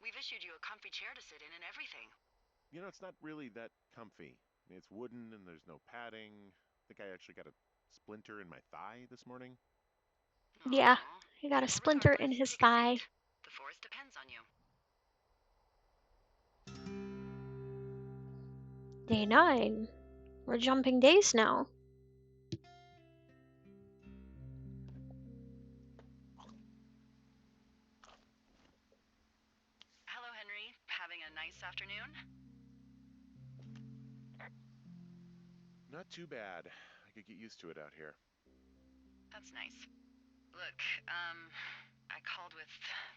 We've issued you a comfy chair to sit in and everything. It's not really that comfy. It's wooden and there's no padding. I think I actually got a splinter in my thigh this morning. Yeah, Aww. he got a Well, splinter in regardless, his take a thigh. seat. The forest depends on you. Day 9. We're jumping days now. Hello, Henry. Having a nice afternoon? Not too bad. I could get used to it out here. That's nice. Look, I called with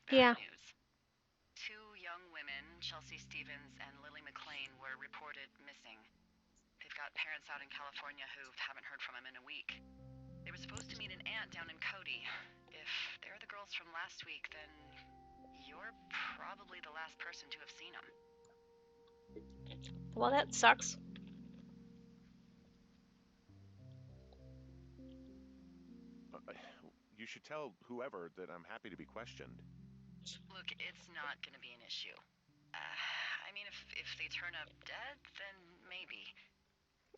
bad Yeah. news. 2 young women, Chelsea Stevens and Lily McLean, were reported missing. They've got parents out in California who haven't heard from them in a week. They were supposed to meet an aunt down in Cody. If they're the girls from last week, then you're probably the last person to have seen them. Well, that sucks. You should tell whoever that I'm happy to be questioned. Look, it's not gonna be an issue. I mean, if they turn up dead, then maybe.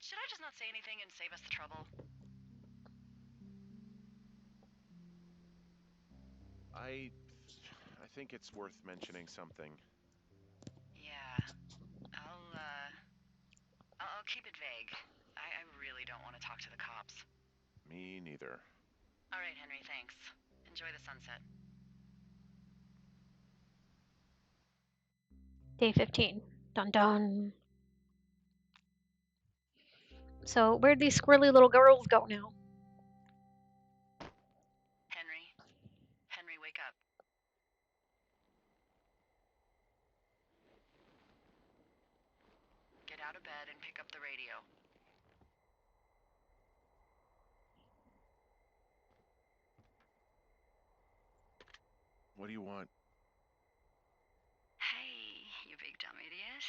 Should I just not say anything and save us the trouble? I think it's worth mentioning something. Yeah, I'll keep it vague. I really don't want to talk to the cops. Me neither. All right, Henry, thanks. Enjoy the sunset. Day 15. Dun dun. So, where'd these squirrely little girls go now? Henry? Henry, wake up. Get out of bed and pick up the radio. What do you want? Hey, you big dumb idiot.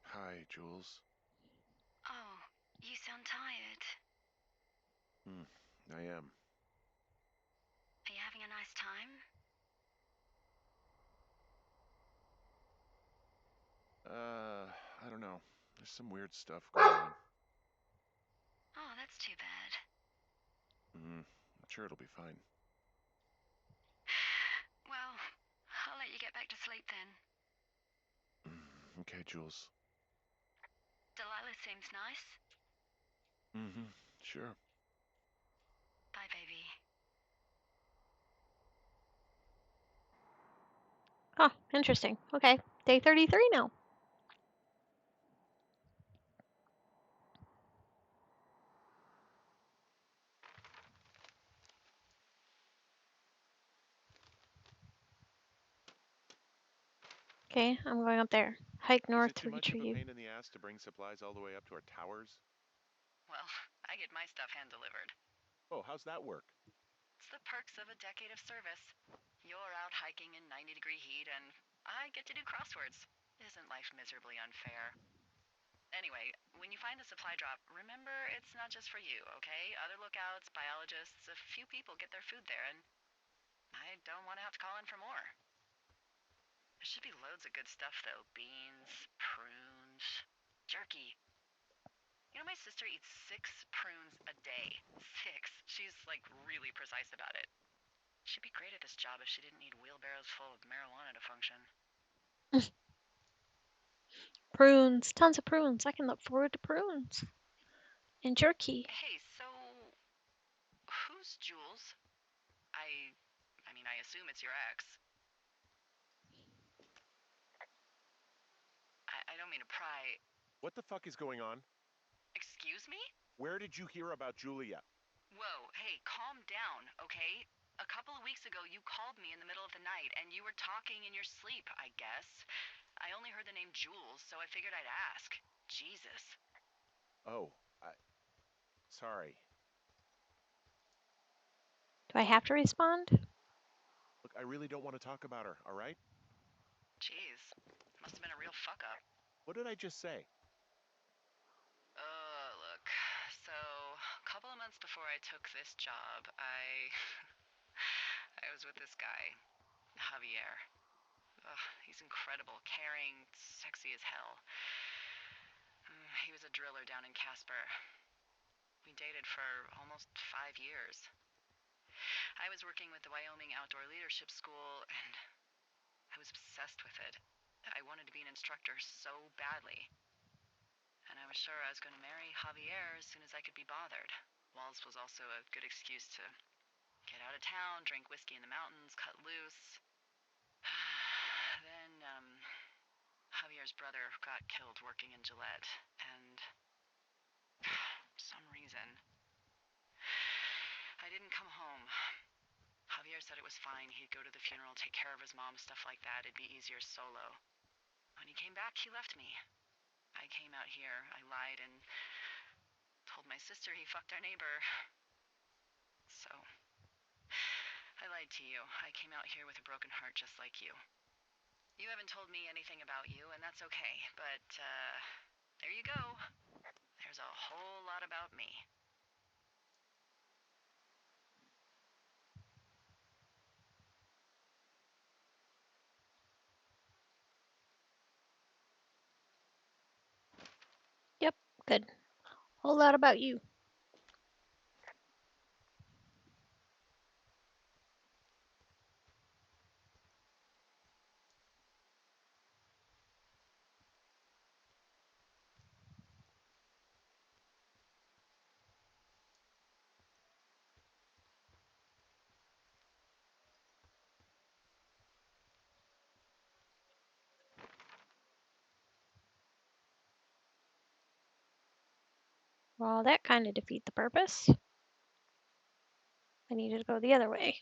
Hi, Jules. Oh, you sound tired. I am. Are you having a nice time? I don't know. There's some weird stuff going on. Oh, that's too bad. I'm sure it'll be fine. Well, I'll let you get back to sleep then. Okay, Jules. Delilah seems nice. Sure. Bye, baby. Oh, interesting. Okay. Day 33 now. Okay, I'm going up there. Hike Is north it to too much of a retrieve. pain in the ass to bring supplies all the way up to our towers? Well, I get my stuff hand delivered. Oh, how's that work? It's the perks of a decade of service. You're out hiking in 90-degree heat, and I get to do crosswords. Isn't life miserably unfair? Anyway, when you find the supply drop, remember it's not just for you, okay? Other lookouts, biologists, a few people get their food there, and I don't want to have to call in for more. There should be loads of good stuff, though. Beans, prunes, jerky. You know, my sister eats 6 prunes a day. 6. She's, like, really precise about it. She'd be great at this job if she didn't need wheelbarrows full of marijuana to function. Prunes, tons of prunes. I can look forward to prunes. And jerky. Hey, so who's Jules? I mean, I assume it's your ex. I don't mean to pry. What the fuck is going on? Excuse me? Where did you hear about Julia? Whoa, hey, calm down, okay? A couple of weeks ago, you called me in the middle of the night, and you were talking in your sleep, I guess. I only heard the name Jules, so I figured I'd ask. Jesus. Oh, sorry. Do I have to respond? Look, I really don't want to talk about her, all right? Jeez. Must have been a real fuck up. What did I just say? Look. So, a couple of months before I took this job, I was with this guy, Javier. Ugh, he's incredible, caring, sexy as hell. He was a driller down in Casper. We dated for almost 5 years. I was working with the Wyoming Outdoor Leadership School, and I was obsessed with it. I wanted to be an instructor so badly. And I was sure I was going to marry Javier as soon as I could be bothered. Walls was also a good excuse to get out of town, drink whiskey in the mountains, cut loose. Then, Javier's brother got killed working in Gillette, and for some reason, I didn't come home. Javier said it was fine. He'd go to the funeral, take care of his mom, stuff like that. It'd be easier solo. When he came back, he left me. I came out here. I lied and told my sister he fucked our neighbor. So, I lied to you. I came out here with a broken heart just like you. You haven't told me anything about you, and that's okay. But, there you go. There's a whole lot about me. Yep, good. Whole lot about you. Well, that kind of defeat the purpose. I needed to go the other way.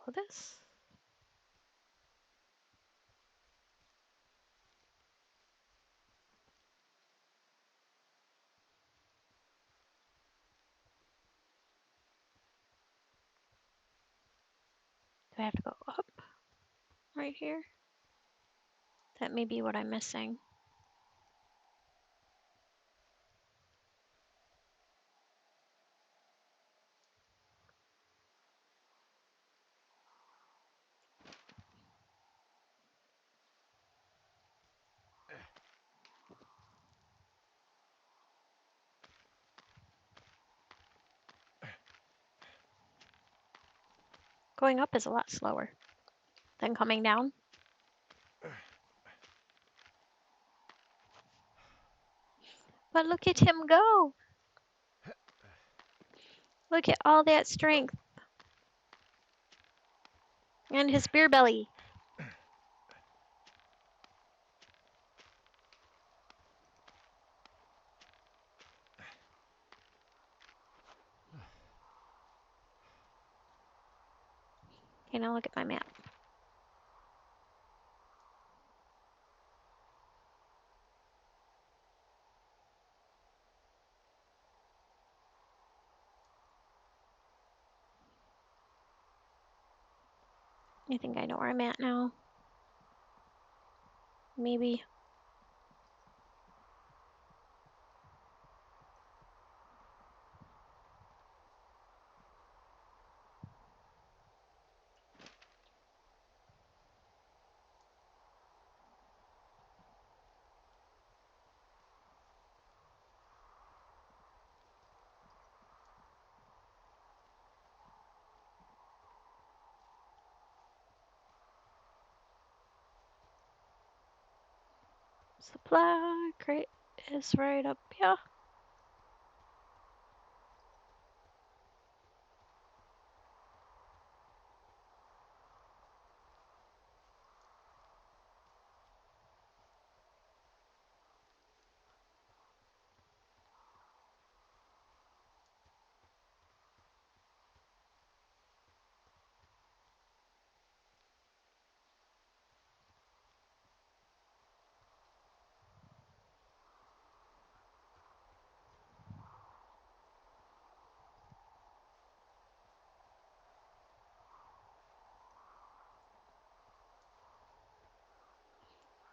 Follow this. Do I have to go up right here? That may be what I'm missing. Going up is a lot slower than coming down. But look at him go. Look at all that strength. And his beer belly. Okay, now look at my map. I think I know where I'm at now. Maybe. Supply crate is right up here.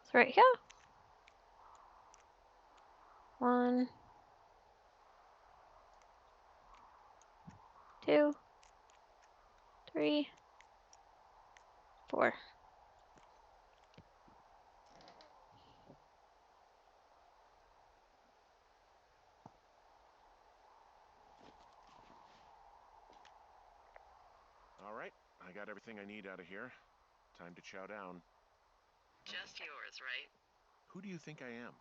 It's right here. 1, 2, 3, 4. All right, I got everything I need out of here. Time to chow down. Just yours, right? Who do you think I am?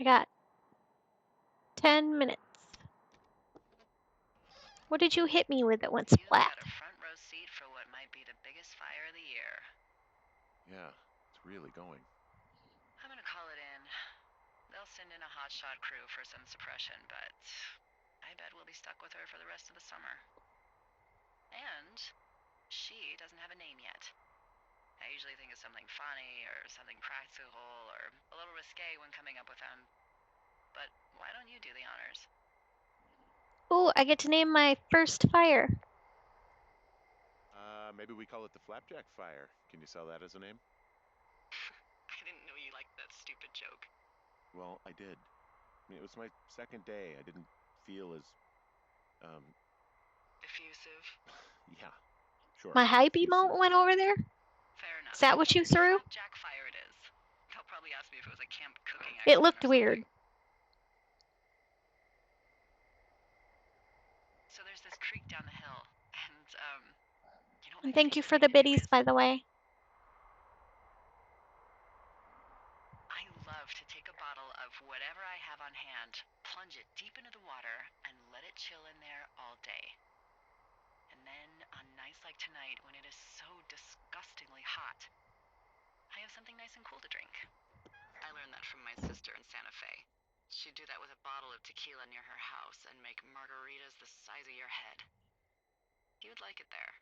I got 10 minutes. What did you hit me with that went You've splat? got a front row seat for what might be the biggest fire of the year. Yeah, it's really going. I'm gonna call it in. They'll send in a hotshot crew for some suppression, but I bet we'll be stuck with her for the rest of the summer. And she doesn't have a name yet. I usually think of something funny or something practical or a little risque when coming up with them. But why don't you do the honors? Ooh, I get to name my first fire. Maybe we call it the Flapjack Fire. Can you sell that as a name? I didn't know you liked that stupid joke. Well, I did. I mean, it was my second day. I didn't feel as, Effusive. yeah, sure. My hype effusive. emote went over there? Fair enough. Is that what you threw? Flapjack fire it is. They'll probably ask me if it was a camp cooking It accident looked or weird. something. So there's this creek down the hill, and you know what And my thank you for favorite the thing to do biddies, is? by the way. I love to take a bottle of whatever I have on hand, plunge it deep into the water, and let it chill in there all day. And then on nights like tonight, when it is so disgustingly hot, I have something nice and cool to drink. I learned that from my sister in Santa Fe. She'd do that with a bottle of tequila near her house and make margaritas the size of your head. You would like it there.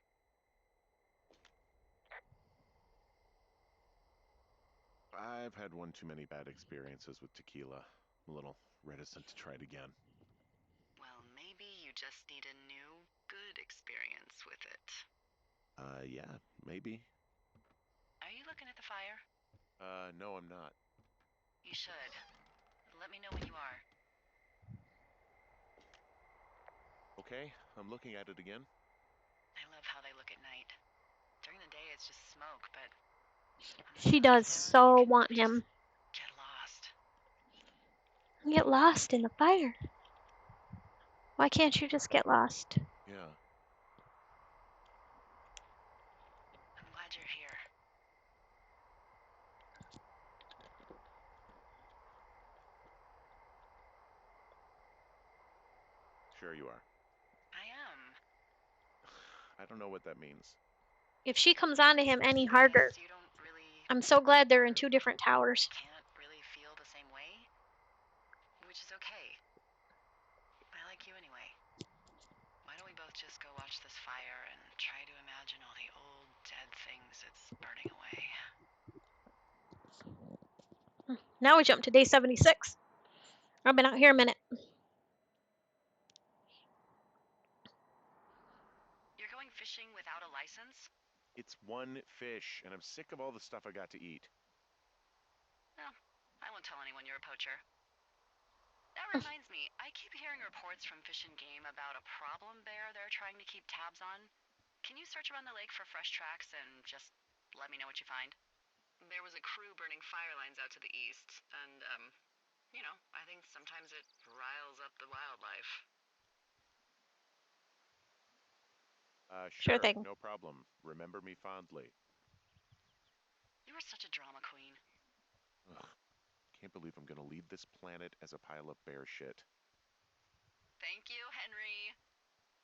I've had one too many bad experiences with tequila. I'm a little reticent to try it again. Well, maybe you just need a new, good experience with it. Yeah, maybe. Are you looking at the fire? No, I'm not. You should. Let me know when you are. Okay, I'm looking at it again. I love how they look at night. During the day, it's just smoke, but on the She sunny does side, so you can want just him. get lost. Get lost in the fire. Why can't you just get lost? Yeah. I'm glad you're here. sure you are? I am. I don't know what that means. If she comes on to him any I harder, guess you don't really, I'm so glad they're in two different towers. can't really feel the same way, which is okay. I like you anyway. Why don't we both just go watch this fire and try to imagine all the old dead things it's burning away? Now we jump to day 76. I've been out here a minute. You're going fishing without a license? It's one fish, and I'm sick of all the stuff I got to eat. Well, I won't tell anyone you're a poacher. That reminds me, I keep hearing reports from Fish and Game about a problem bear they're trying to keep tabs on. Can you search around the lake for fresh tracks and just let me know what you find? There was a crew burning fire lines out to the east, and, I think sometimes it riles up the wildlife. Sure Sure, thing. no problem. Remember me fondly. You are such a drama queen. Ugh, can't believe I'm gonna leave this planet as a pile of bear shit. Thank you, Henry.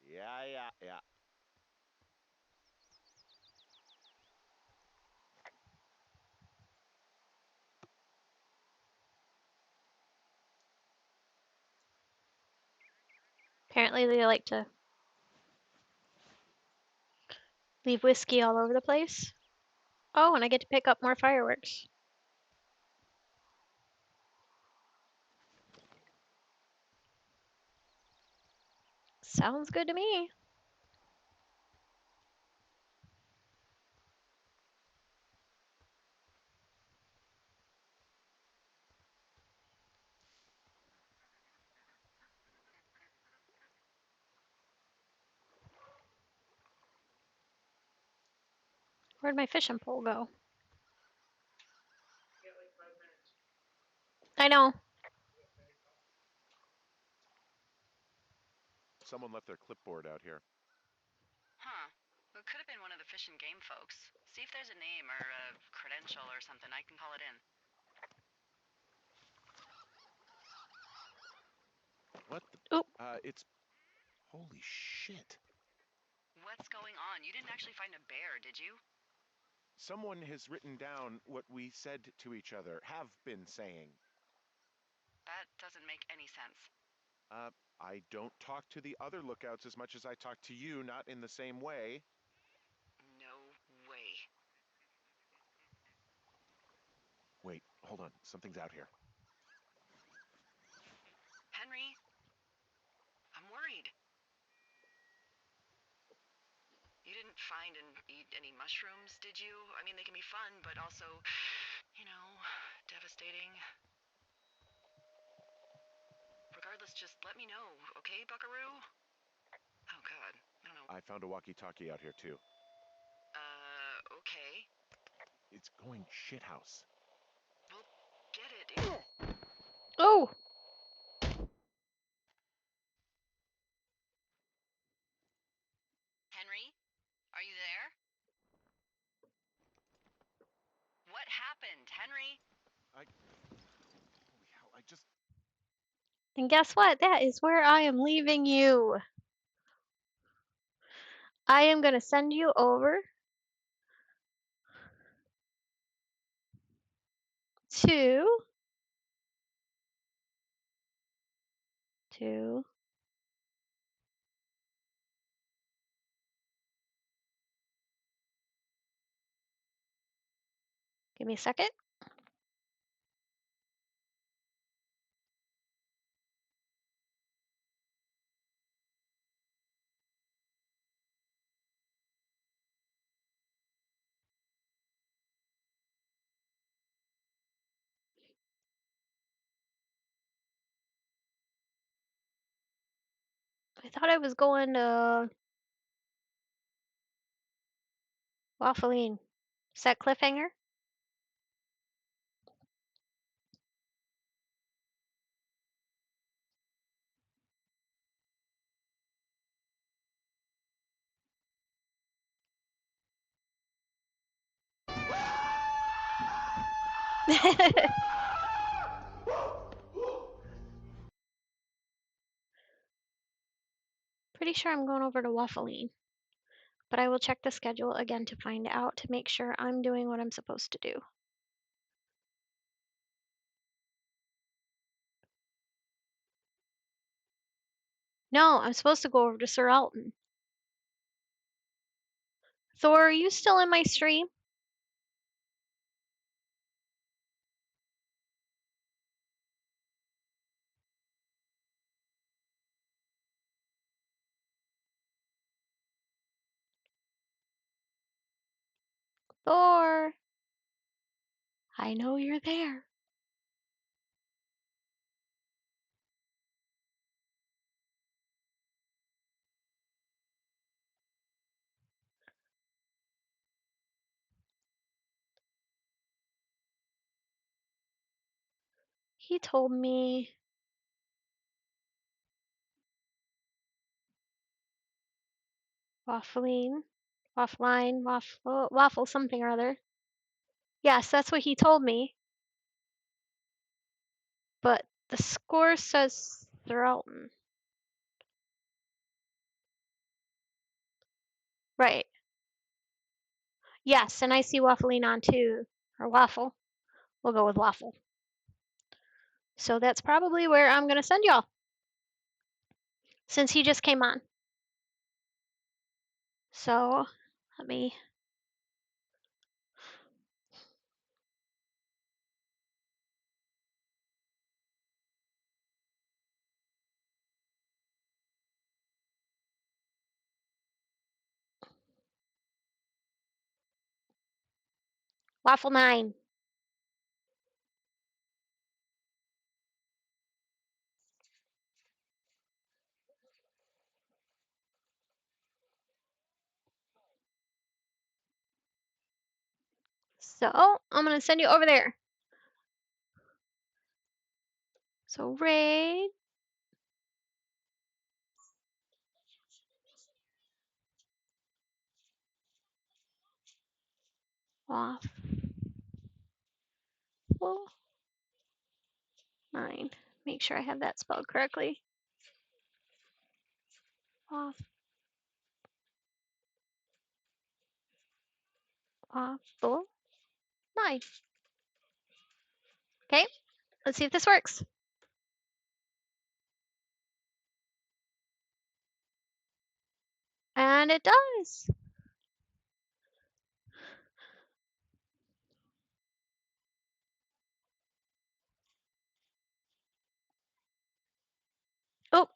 Yeah. Apparently, they like to leave whiskey all over the place. Oh, and I get to pick up more fireworks. Sounds good to me. Where'd my fishing pole go? I know. Someone left their clipboard out here. Huh. It could have been one of the Fish and Game folks. See if there's a name or a credential or something. I can call it in. What the? Oop. It's. Holy shit. What's going on? You didn't actually find a bear, did you? Someone has written down what we said to each other, have been saying. That doesn't make any sense. I don't talk to the other lookouts as much as I talk to you, not in the same way. No way. Wait, hold on. Something's out here. Henry, I'm worried. You didn't find and eat any mushrooms, did you? I mean, they can be fun, but also, devastating. Regardless, just let me know, okay, buckaroo? Oh, God. I don't know. I found a walkie-talkie out here, too. Okay. It's going shithouse. Well, get it. Oh! Henry, are you there? What happened, Henry? Holy hell, I just... And guess what? That is where I am leaving you. I am going to send you over to give me a second. I thought I was going to Waffling. Is that cliffhanger? pretty sure I'm going over to Waffling, but I will check the schedule again to find out to make sure I'm doing what I'm supposed to do. No, I'm supposed to go over to Sir Elton. Thor, are you still in my stream? Thor, I know you're there. He told me waffling, waffle something or other. Yes, that's what he told me. But the score says Sir Elton. Right. Yes, and I see waffling on too. Or waffle. We'll go with waffle. So that's probably where I'm going to send y'all. Since he just came on. So let me. Waffle 9. So I'm going to send you over there. So raid. Waffle 9. Make sure I have that spelled correctly. Waffle 9. Okay, let's see if this works. And it does. Oh.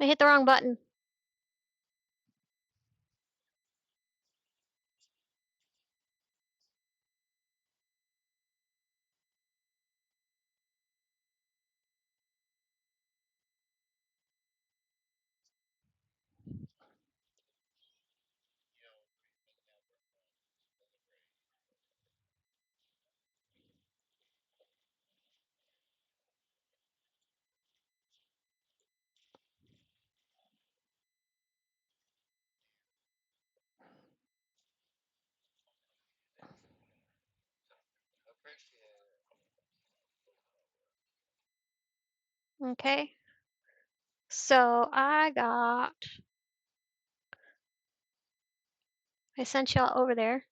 I hit the wrong button. Okay. So I sent y'all over there.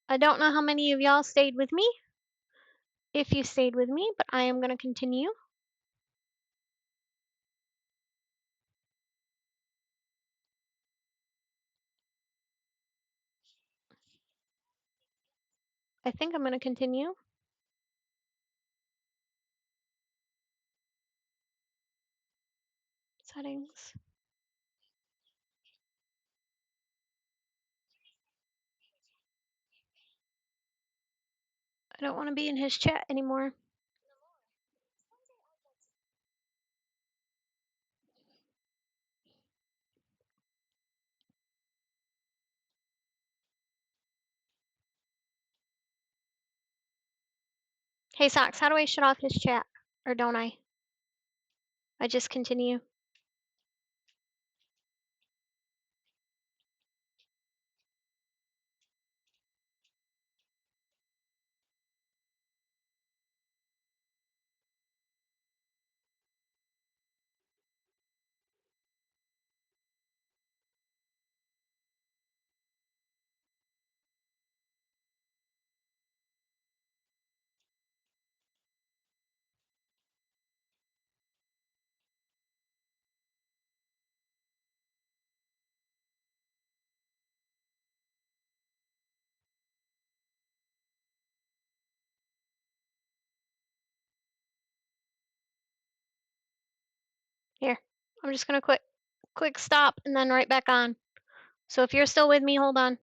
I don't know how many of y'all stayed with me. If you stayed with me, but I am going to continue. I think I'm going to continue. Settings. I don't want to be in his chat anymore. Hey, Socks, how do I shut off his chat? Or don't I? I just continue. Here, I'm just gonna quick stop and then right back on. So if you're still with me, hold on.